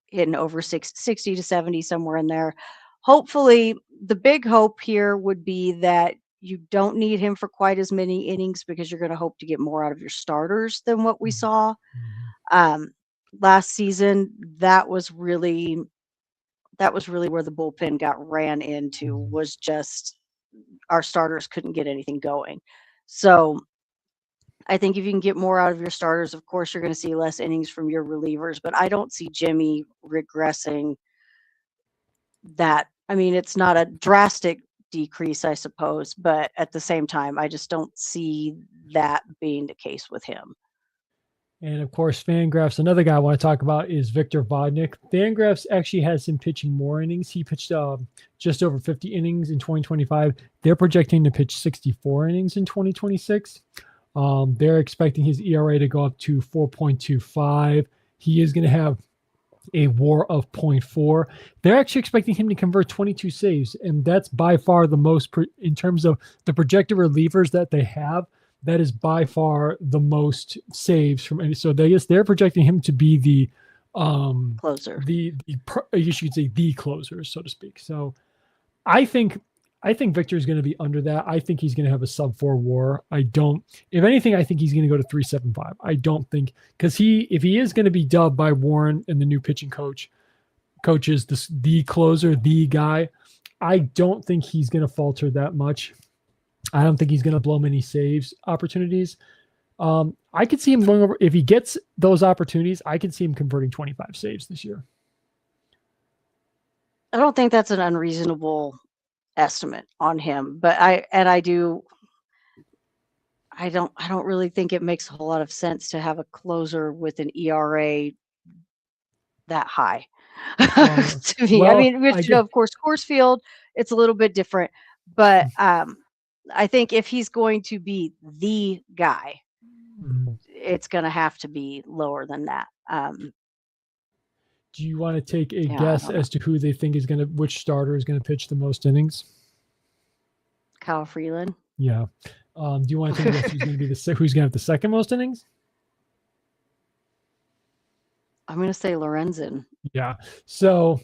hitting over 60 to 70, somewhere in there. Hopefully, the big hope here would be that you don't need him for quite as many innings because you're going to hope to get more out of your starters than what we Mhm. saw Mhm. um, last season. That was really where the bullpen got ran into, Mhm. was just our starters couldn't get anything going. So I think if you can get more out of your starters, of course, you're going to see less innings from your relievers. But I don't see Jimmy regressing that. I mean, it's not a drastic decrease, I suppose, but at the same time, I just don't see that being the case with him. And of course, Fangraphs, another guy I want to talk about is Victor Vodnik. Fangraphs actually has him pitching more innings. He pitched just over 50 innings in 2025. They're projecting to pitch 64 innings in 2026. They're expecting his ERA to go up to 4.25. He is going to have a WAR of zero point 0.4. They're actually expecting him to convert 22 saves, and that's by far the most in terms of the projected relievers that they have. That is by far the most saves from any. So they're projecting him to be Closer. you should say the closer, so to speak. So I think I think Victor is going to be under that. I think he's going to have a sub 4 WAR. I don't. If anything, I think he's going to go to 3.75. I don't think because if he is going to be dubbed by Warren and the new pitching coaches the closer, the guy. I don't think he's going to falter that much. I don't think he's going to blow many saves opportunities. I could see him going over if he gets those opportunities. I could see him converting 25 saves this year. I don't think that's an unreasonable estimate on him, but I don't really think it makes a whole lot of sense to have a closer with an ERA that high. Uh, To me, I well, mean, which, I get. of course, Coors Field, it's a little bit different, but I think if he's going to be the guy, mm, it's going to have to be lower than that. Do you want to take a Yeah, I guess don't know. as to which starter is going to pitch the most innings? Kyle Freeland. Yeah. Do you want to take a guess who's going to have the second most innings? I'm going to say Lorenzen. Yeah. So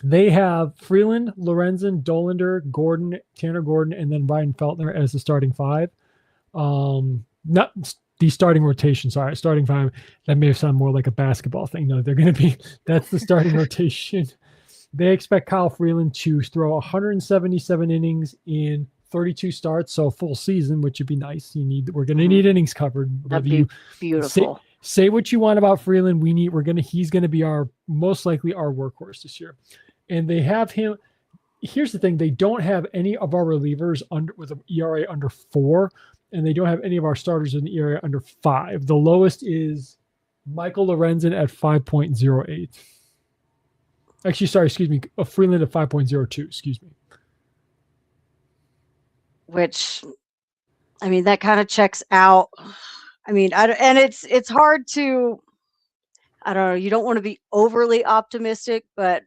they have Freeland, Lorenzen, Dolander, Gordon, Tanner Gordon, and then Ryan Feltner as the starting five. Not the starting rotation. Sorry, starting five. That may have sounded more like a basketball thing. No, they're going to be. That's the starting rotation. They expect Kyle Freeland to throw 177 innings in 32 starts, so a full season, which would be nice. We're going to Hmm. need innings covered. That'd Whether be you say beautiful. say what you want about Freeland, he's going to be our most likely our workhorse this year. And they have him. Here's the thing: they don't have any of our relievers with an ERA under 4, and they don't have any of our starters in the ERA under 5. The lowest is Michael Lorenzen at 5.08. Actually, sorry, excuse me. Freeland at 5.02. Excuse me. Which, I mean, that kind of checks out. I mean, and it's hard to. I don't know. You don't want to be overly optimistic, but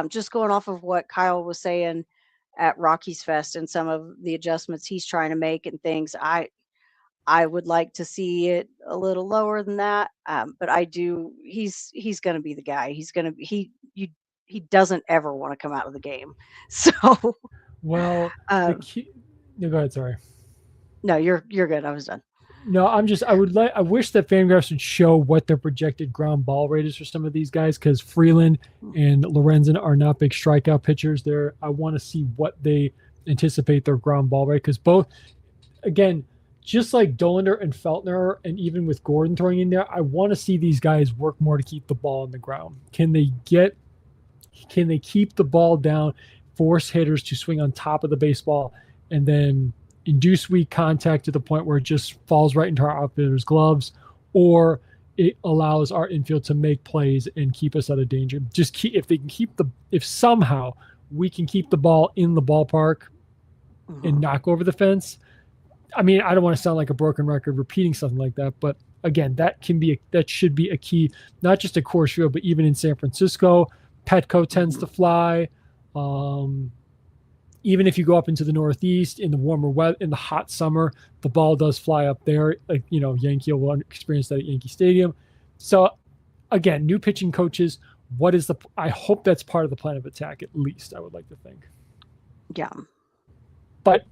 just going off of what Kyle was saying, at Rockies Fest and some of the adjustments he's trying to make and things. I would like to see it a little lower than that, but I do. He's going to be the guy. He's going to be he doesn't ever want to come out of the game. So Well, the um, key. No, go ahead. Sorry. no, you're good. I was done. No, I wish that Fangraphs would show what their projected ground ball rate is for some of these guys because Freeland and Lorenzen are not big strikeout pitchers. I want to see what they anticipate their ground ball rate because both, again, just like Dolander and Feltner, and even with Gordon throwing in there, I want to see these guys work more to keep the ball on the ground. Can they keep the ball down, force hitters to swing on top of the baseball, and then induce weak contact to the point where it just falls right into our outfielder's gloves, or it allows our infield to make plays and keep us out of danger. If somehow we can keep the ball in the ballpark and knock over the fence. I mean, I don't want to sound like a broken record repeating something like that, but again, that should be a key, not just at Coors Field, but even in San Francisco. Petco tends to fly. Even if you go up into the Northeast in the warmer weather, in the hot summer, the ball does fly up there. Like, Yankee will experience that at Yankee Stadium. So again, new pitching coaches, I hope that's part of the plan of attack, at least I would like to think. Yeah. But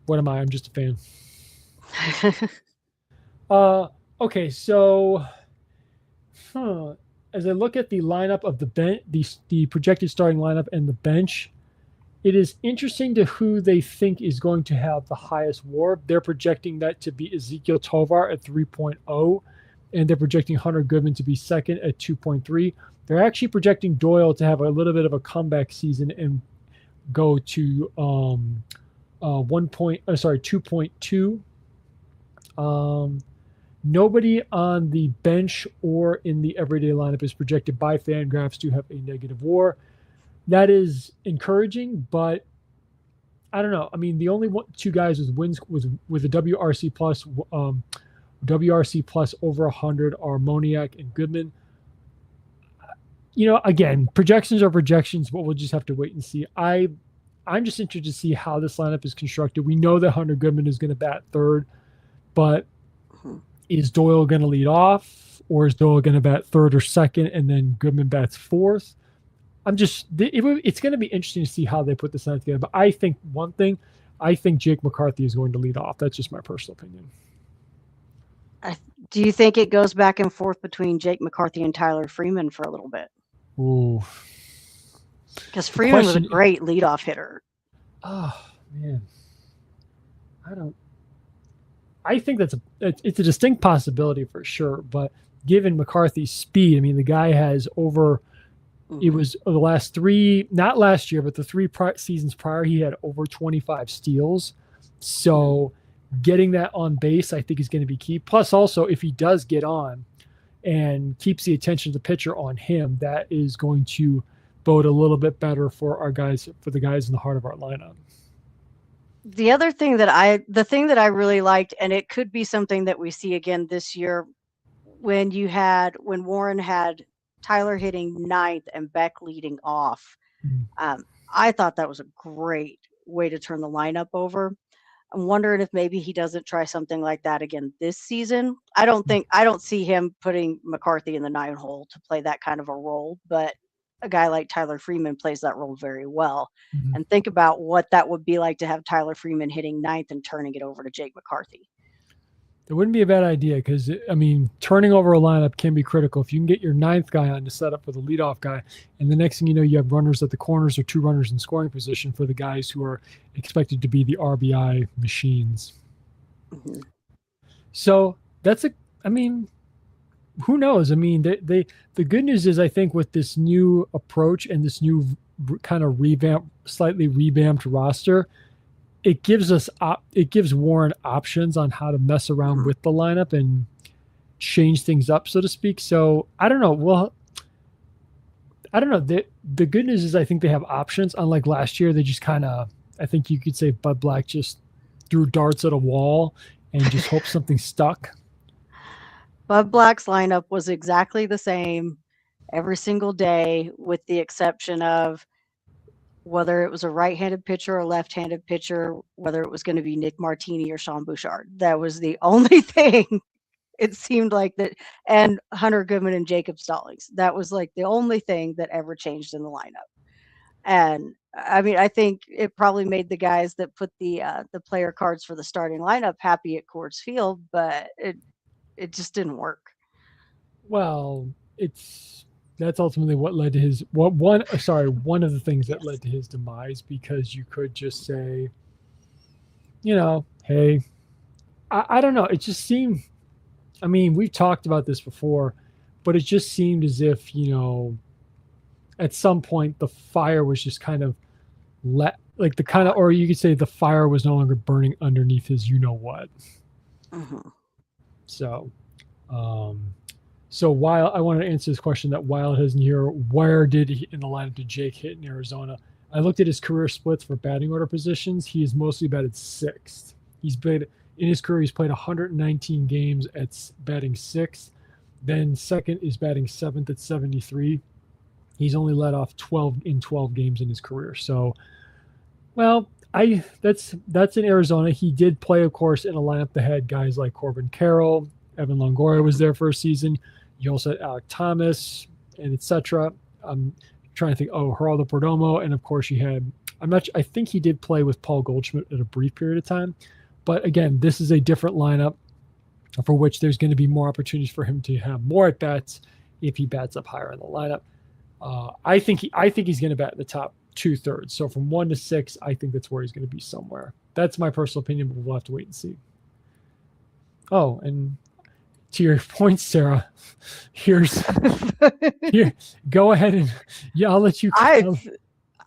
what am I? I'm just a fan. Okay. So, as I look at the lineup of the projected starting lineup and the bench, it is interesting to who they think is going to have the highest WAR. They're projecting that to be Ezekiel Tovar at 3.0, and they're projecting Hunter Goodman to be second at 2.3. They're actually projecting Doyle to have a little bit of a comeback season and go to 2.2. Nobody on the bench or in the everyday lineup is projected by Fangraphs to have a negative WAR. That is encouraging, but I don't know. I mean, the only two guys with wins with a WRC plus over 100 are Moniak and Goodman. Again, projections are projections, but we'll just have to wait and see. I'm just interested to see how this lineup is constructed. We know that Hunter Goodman is going to bat third, but is Doyle going to lead off, or is Doyle going to bat third or second, and then Goodman bats fourth? It's going to be interesting to see how they put this lineup together. But I think Jake McCarthy is going to lead off. That's just my personal opinion. Do you think it goes back and forth between Jake McCarthy and Tyler Freeman for a little bบ? Ooh. Because Freeman was a great leadoff hitter. Oh, man. I think it's a distinct possibility for sure, but given McCarthy's speed, I mean, the guy has over, it was the last three, not last year, but the three seasons prior, he had over 25 steals. So getting that on base, I think, is going to be key. Plus, also, if he does get on and keeps the attention of the pitcher on him, that is going to bode a little bit better for the guys in the heart of our lineup. The thing that I really liked, and it could be something that we see again this year, when Warren had Tyler hitting ninth and Beck leading off, I thought that was a great way to turn the lineup over. I'm wondering if maybe he doesn't try something like that again this season. I don't see him putting McCarthy in the 9 hole to play that kind of a role, but a guy like Tyler Freeman plays that role very well. And think about what that would be like to have Tyler Freeman hitting ninth and turning it over to Jake McCarthy. It wouldn't be a bad idea because, I mean, turning over a lineup can be critical. If you can get your ninth guy on to set up for the leadoff guy, and the next thing you know, you have runners at the corners or 2 runners in scoring position for the guys who are expected to be the RBI machines. So who knows? I mean, the good news is, I think, with this new approach and this new kind of slightly revamped roster, it gives Warren options on how to mess around with the lineup and change things up, so to speak. So I don't know. Well, I don't know. The good news is I think they have options. Unlike last year, they just kind of, I think you could say Bud Black just threw darts at a wall and just hope something stuck. Bud Black's lineup was exactly the same every single day, with the exception of whether it was a right-handed pitcher or left-handed pitcher, whether it was going to be Nick Martini or Sean Bouchard. That was the only thing it seemed like that, and Hunter Goodman and Jacob Stallings. That was like the only thing that ever changed in the lineup. And I mean, I think it probably made the guys that put the player cards for the starting lineup happy at Coors Field, but it just didn't work. Well, it's that's ultimately what led to his what one sorry one of the things that Yes. led to his demise because you could just say, hey, I don't know. It just seemed. I mean, we've talked about this before, but it just seemed as if at some point the fire was just kind of let like the kind of or you could say the fire was no longer burning underneath his what. Mhm. So um so while I wanted to answer this question that Wild isn't here, where did he in the lineup did Jake hit in Arizona? I looked at his career splits for batting order positions. He is mostly batted sixth. He's played in his career. He's played 119 games at batting sixth. Then second is batting seventh at 73. He's only let off 12 games in his career. So, well, I that's in Arizona. He did play, of course, in a lineup that had guys like Corbin Carroll, Evan Longoria was there for a season. You also had Alec Thomas and etc. I'm trying to think. Oh, Geraldo Perdomo, and of course you had. I'm not. I think he did play with Paul Goldschmidt at a brief period of time, but again, this is a different lineup for which there's going to be more opportunities for him to have more at bats if he bats up higher in the lineup. I think he's going to bat in the top 2/3. So from 1 to 6, I think that's where he's going to be somewhere. That's my personal opinion, but we'll have to wait and see. Oh, and to your point, Sarah, here's here. Go ahead and yeah, I'll let you. I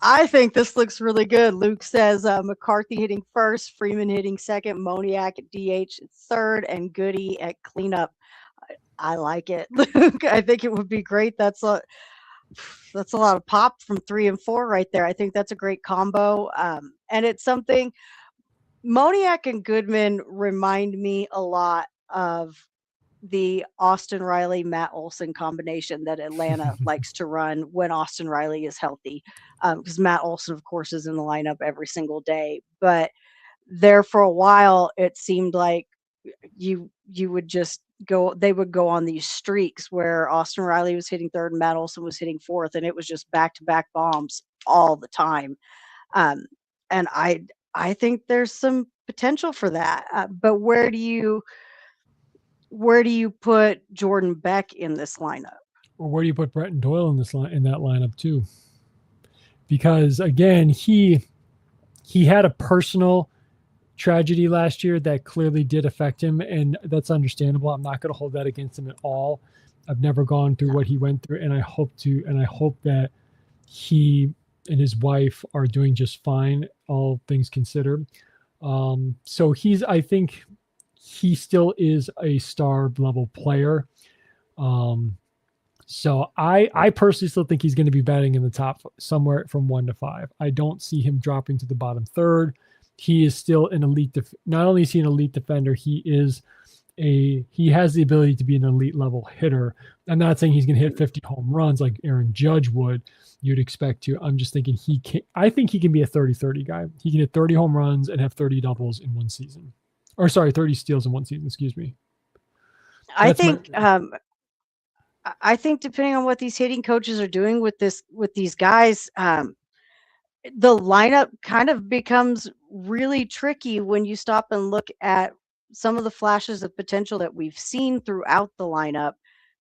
I think this looks really good. Luke says McCarthy hitting first, Freeman hitting second, Moniak at DH at third, and Goody at cleanup. I like it, Luke. I think it would be great. That's a lot of pop from 3 and 4 right there. I think that's a great combo, and it's something. Moniak and Goodman remind me a lot of the Austin Riley Matt Olson combination that Atlanta likes to run when Austin Riley is healthy, because Matt Olson, of course, is in the lineup every single day. But there for a while, it seemed like you would just go. They would go on these streaks where Austin Riley was hitting third and Matt Olson was hitting fourth, and it was just back to back bombs all the time. Um, and I think there's some potential for that. But where do you put Jordan Beck in this lineup? Or where do you put Bretton Doyle in this line in that lineup too? Because again, he had a personal tragedy last year that clearly did affect him, and that's understandable. I'm not going to hold that against him at all. I've never gone through what he went through, and I hope that he and his wife are doing just fine, all things considered. So I think he still is a star level player. Um, so I personally still think he's going to be batting in the top somewhere from 1 to 5. I don't see him dropping to the bottom third. He is still an elite. Not only is he an elite defender, he has the ability to be an elite level hitter. I'm not saying he's going to hit 50 home runs like Aaron Judge would. You'd expect to. I'm just thinking I think he can be a 30-30 guy. He can hit 30 home runs and have 30 doubles in one season. Or sorry, 30 steals in one season. Excuse me. I That's my. think I think depending on what these hitting coaches are doing with these guys, the lineup kind of becomes really tricky when you stop and look at some of the flashes of potential that we've seen throughout the lineup,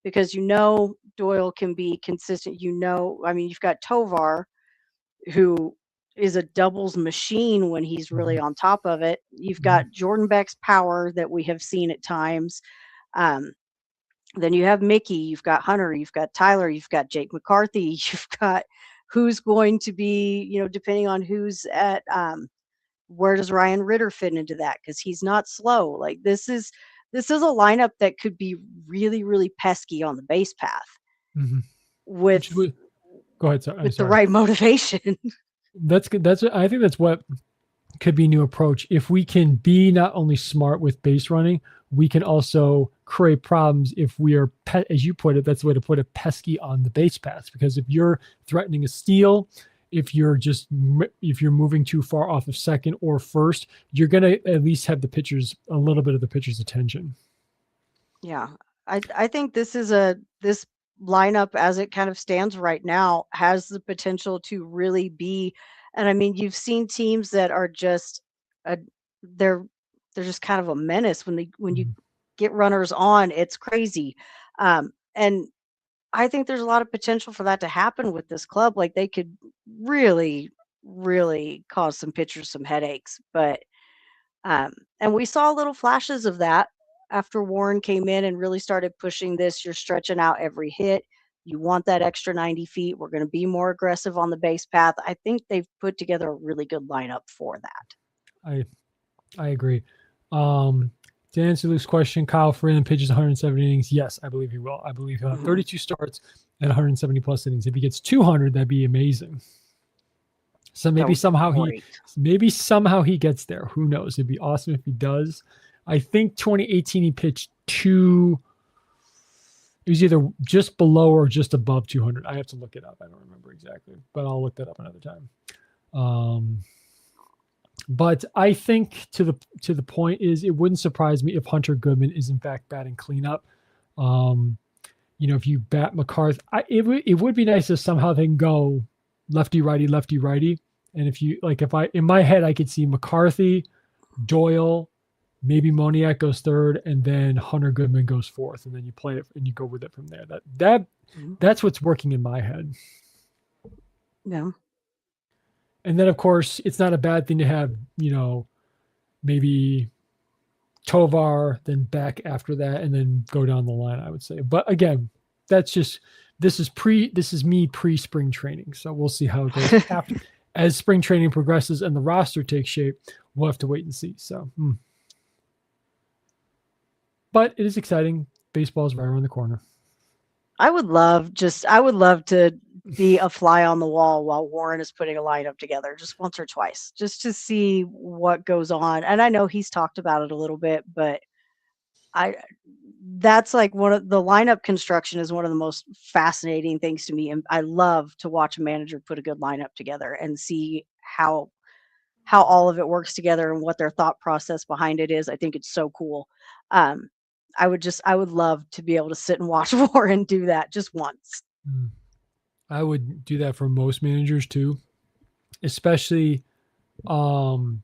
because Doyle can be consistent. I mean, you've got Tovar, who is a doubles machine when he's really Mhm, on top of it. You've mhm, got Jordan Beck's power that we have seen at times. Um, then you have Mickey, you've got Hunter, you've got Tyler, you've got Jake McCarthy, you've got who's going to be, depending on who's at, where does Ryan Ritter fit into that? Because he's not slow. Like this is a lineup that could be really, really pesky on the base path mhm. with Which would go ahead. Sorry, I'm with the sorry. right motivation. That's good. I think that's what could be a new approach. If we can be not only smart with base running, we can also create problems if we are, as you put it, that's the way to put it, pesky on the base paths. Because if you're threatening a steal if you're moving too far off of second or first, you're gonna at least have the pitchers a little bit of the pitcher's attention. Yeah. I think this lineup as it kind of stands right now has the potential to really be, and I mean, you've seen teams that are just a they're they're just kind of a menace when you Mhm. get runners on, it's crazy. And I think there's a lot of potential for that to happen with this club. Like they could really, really cause some pitchers some headaches. But um, and we saw little flashes of that after Warren came in and really started pushing this. You're stretching out every hit. You want that extra 90 feet. We're going to be more aggressive on the base path. I think they've put together a really good lineup for that. I I agree. Um, to answer Luke's question, Kyle Freeland pitches 170 innings. Yes, I believe he will. I believe he'll have Mhm. 32 starts and 170 plus innings. If he gets 200, that'd be amazing. So That would be great. maybe somehow he gets there. Who knows? It'd be awesome if he does. I think 2018 he pitched two. It was either just below or just above 200. I have to look it up. I don't remember exactly, but I'll look that up another time. Um, but I think to the point is it wouldn't surprise me if Hunter Goodman is in fact batting cleanup. Um, if you bat McCarthy, it would be nice if somehow they can go lefty righty. And if you like, if I in my head I could see McCarthy, Doyle, maybe Moniak goes third, and then Hunter Goodman goes fourth, and then you play it and you go with it from there. Mhm. That's what's working in my head. Yeah. And then of course it's not a bad thing to have maybe Tovar, then back after that, and then go down the line. I would say, but again, that's just this is me pre spring training, so we'll see how it goes after as spring training progresses and the roster takes shape. We'll have to wait and see. So, but it is exciting. Baseball is right around the corner. I would love to be a fly on the wall while Warren is putting a lineup together just once or twice, just to see what goes on. And I know he's talked about it a little bit, but I that's like one of the lineup construction is one of the most fascinating things to me. And I love to watch a manager put a good lineup together and see how all of it works together and what their thought process behind it is. I think it's so cool. Um, I would love to be able to sit and watch Warren do that just once. Mm. I would do that for most managers too, especially um,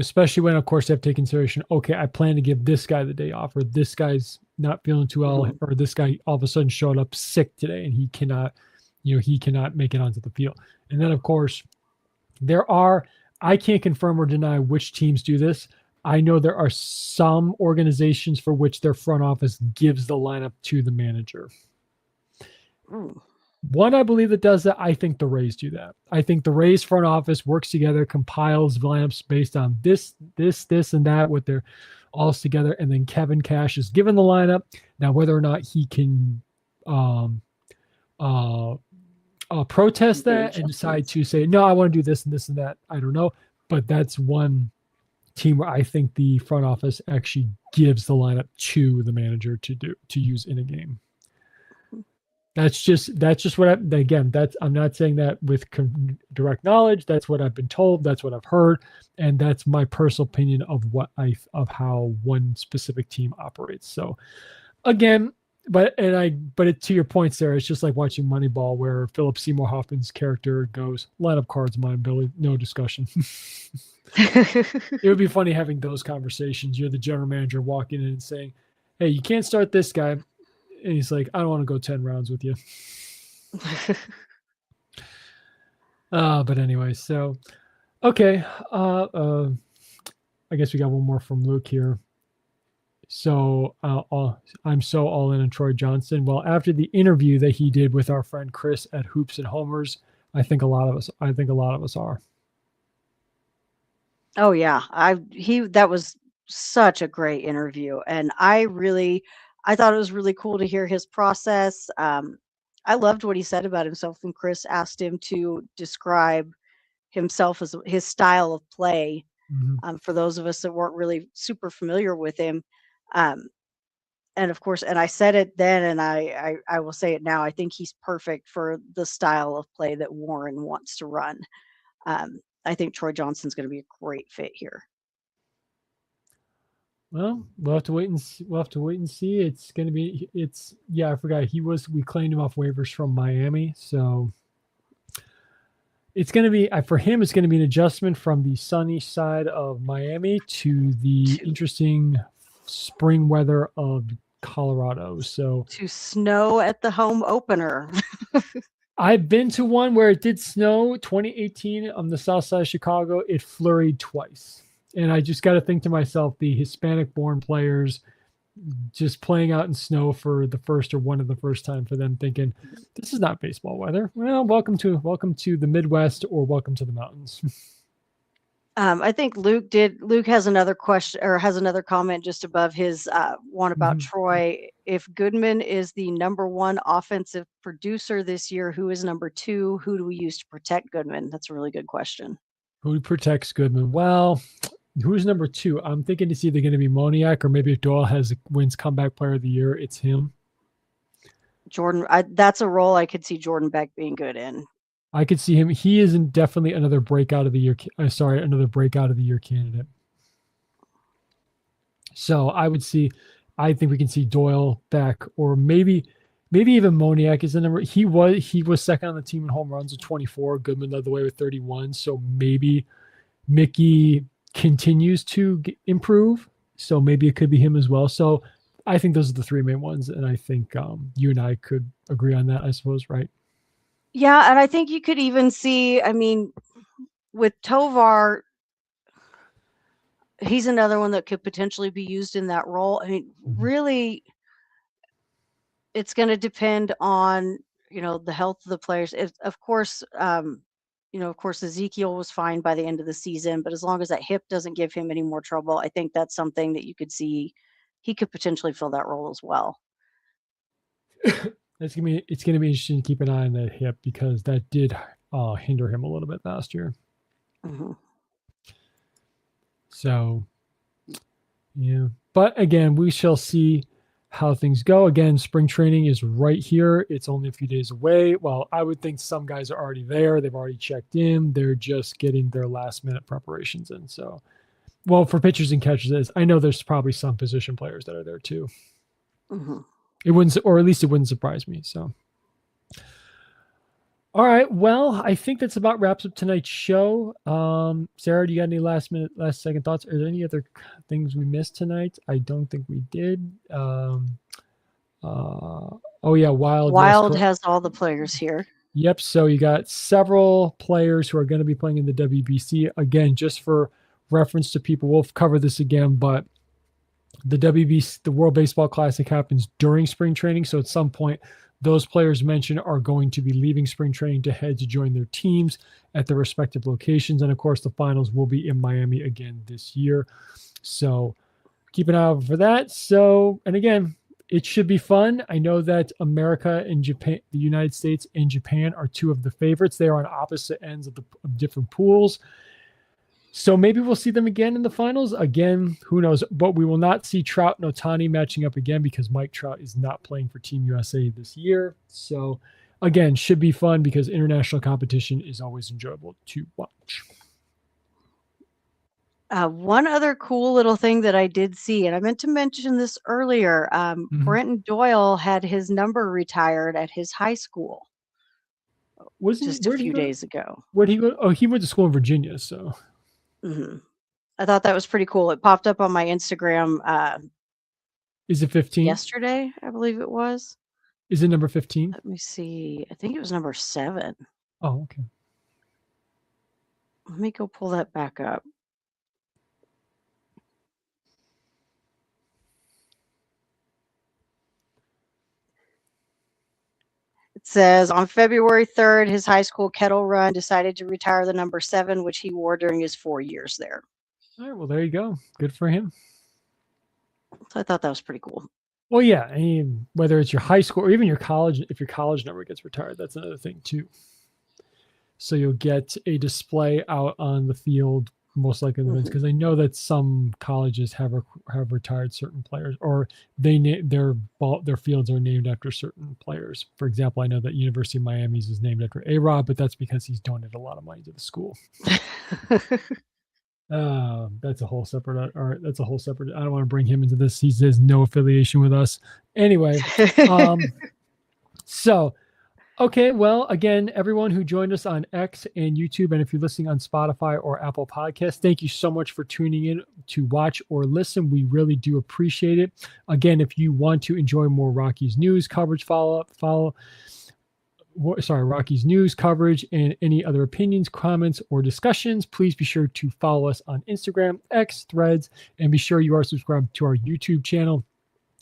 especially when, of course, they have to take consideration. Okay, I plan to give this guy the day off, or this guy's not feeling too well, Mhm. or this guy all of a sudden showed up sick today and he cannot make it onto the field. And then, of course, there are. I can't confirm or deny which teams do this. I know there are some organizations for which their front office gives the lineup to the manager. Ooh. One, I believe that does that. I think the Rays do that. I think the Rays front office works together, compiles lineups based on this, and that with their alls together, and then Kevin Cash is given the lineup. Now, whether or not he can um, uh, protest Make any that and decide adjustments? to say no, I want to do this and that, I don't know. But that's one team where I think the front office actually gives the lineup to the manager to use in a game. That's just what again, that's I'm not saying that with direct knowledge. That's what I've been told. That's what I've heard, and that's my personal opinion of of how one specific team operates. So again, to your point, Sarah, it's just like watching Moneyball, where Philip Seymour Hoffman's character goes, "Line up cards, mine, Billy, no discussion." It would be funny having those conversations. You're the general manager walking in and saying, "Hey, you can't start this guy," and he's like, "I don't want to go 10 rounds with you." But anyway, so okay. I guess we got one more from Luke here. So I'm so all in on Troy Johnson. Well, after the interview that he did with our friend Chris at Hoops and Homers, I think a lot of us are. Oh yeah, I he that was such a great interview, and I thought it was really cool to hear his process. I loved what he said about himself when Chris asked him to describe himself as his style of play. Mhm. For those of us that weren't really super familiar with him, um, And of course, and I said it then, and I will say it now. I think he's perfect for the style of play that Warren wants to run. I think Troy Johnson's going to be a great fit here. Well, we'll have to wait and see. We'll have to wait and see. It's going to be. It's yeah. I forgot we claimed him off waivers from Miami, so it's going to be for him. It's going to be an adjustment from the sunny side of Miami to the interesting spring weather of Colorado. So to snow at the home opener. I've been to one where it did snow 2018 on the south side of Chicago. It flurried twice. And I just got to think to myself, the Hispanic born players just playing out in snow for the first or one of the first time for them thinking, this is not baseball weather. Well, welcome to the Midwest or welcome to the mountains. I think Luke has another question or has another comment just above his one about Troy. If Goodman is the number one offensive producer this year, who is number two? Who do we use to protect Goodman? That's a really good question. Who protects Goodman? Well, who's number two? I'm thinking it's either going to be Moniak or maybe if Doyle wins comeback player of the year, it's him. Jordan, that's a role I could see Jordan Beck being good in. I could see him. He isn't definitely another breakout of the year. Another breakout of the year candidate. So I think we can see Doyle back, or maybe even Moniak is the number. He was second on the team in home runs with 24. Goodman led the way with 31. So maybe Mickey continues to improve. So maybe it could be him as well. So I think those are the three main ones. And I think you and I could agree on that, I suppose, right? Yeah, and I think you could even see, I mean, with Tovar, he's another one that could potentially be used in that role. I mean, really, it's going to depend on, the health of the players. Of course, Ezekiel was fine by the end of the season, but as long as that hip doesn't give him any more trouble, I think that's something that you could see he could potentially fill that role as well. It's gonna be interesting to keep an eye on that hip because that did hinder him a little bit last year. Mm-hmm. So, yeah. But again, we shall see how things go. Again, spring training is right here. It's only a few days away. Well, I would think some guys are already there. They've already checked in. They're just getting their last minute preparations in. So, well, for pitchers and catchers, I know there's probably some position players that are there too. Mm-hmm. It wouldn't, or at least it wouldn't surprise me. So, all right. Well, I think that's about wraps up tonight's show. Sarah, do you got any last second thoughts? Are there any other things we missed tonight? I don't think we did. Oh yeah, Wild. Wild has all the players here. Yep. So you got several players who are going to be playing in the WBC. Again, just for reference to people, we'll cover this again, but the WBC, the World Baseball Classic, happens during spring training. So at some point, those players mentioned are going to be leaving spring training to head to join their teams at their respective locations. And of course, the finals will be in Miami again this year. So keep an eye out for that. So, and again, it should be fun. I know that America and Japan, the United States and Japan, are two of the favorites. They are on opposite ends of different pools. So maybe we'll see them again in the finals. Again, who knows? But we will not see Trout and Ohtani matching up again because Mike Trout is not playing for Team USA this year. So again, should be fun because international competition is always enjoyable to watch. One other cool little thing that I did see, and I meant to mention this earlier, Brenton Doyle had his number retired at his high school just a few days ago. Where'd he go? Oh, he went to school in Virginia, so... Mm-hmm. I thought that was pretty cool. It popped up on my Instagram. Is it 15? Yesterday, I believe it was. Is it number 15? Let me see. I think it was number 7. Oh, okay. Let me go pull that back up. It says on February 3rd, his high school kettle run decided to retire the number 7, which he wore during his 4 years there. All right. Well, there you go. Good for him. So I thought that was pretty cool. Well, yeah. I mean, whether it's your high school or even your college, if your college number gets retired, that's another thing too. So you'll get a display out on the field most likely the Vince, Mhm. because I know that some colleges have retired certain players, or their fields are named after certain players. For example, I know that University of Miami's is named after A-Rod, but that's because he's donated a lot of money to the school. That's a whole separate. All right, that's a whole separate. I don't want to bring him into this. He has no affiliation with us. Anyway, so okay, well, again, everyone who joined us on X and YouTube, and if you're listening on Spotify or Apple Podcasts, thank you so much for tuning in to watch or listen. We really do appreciate it. Again, if you want to enjoy more Rockies news coverage, Rockies news coverage and any other opinions, comments, or discussions, please be sure to follow us on Instagram, X, Threads, and be sure you are subscribed to our YouTube channel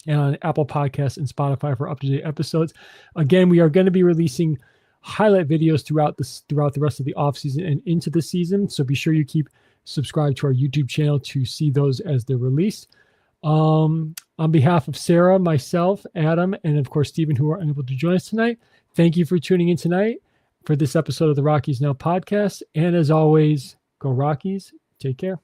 and on Apple Podcasts and Spotify for up-to-date episodes. Again, we are going to be releasing highlight videos throughout the rest of the offseason and into the season. So be sure you keep subscribed to our YouTube channel to see those as they're released. On behalf of Sarah, myself, Adam, and of course Stephen, who are unable to join us tonight, thank you for tuning in tonight for this episode of the Rockies Now podcast. And as always, go Rockies. Take care.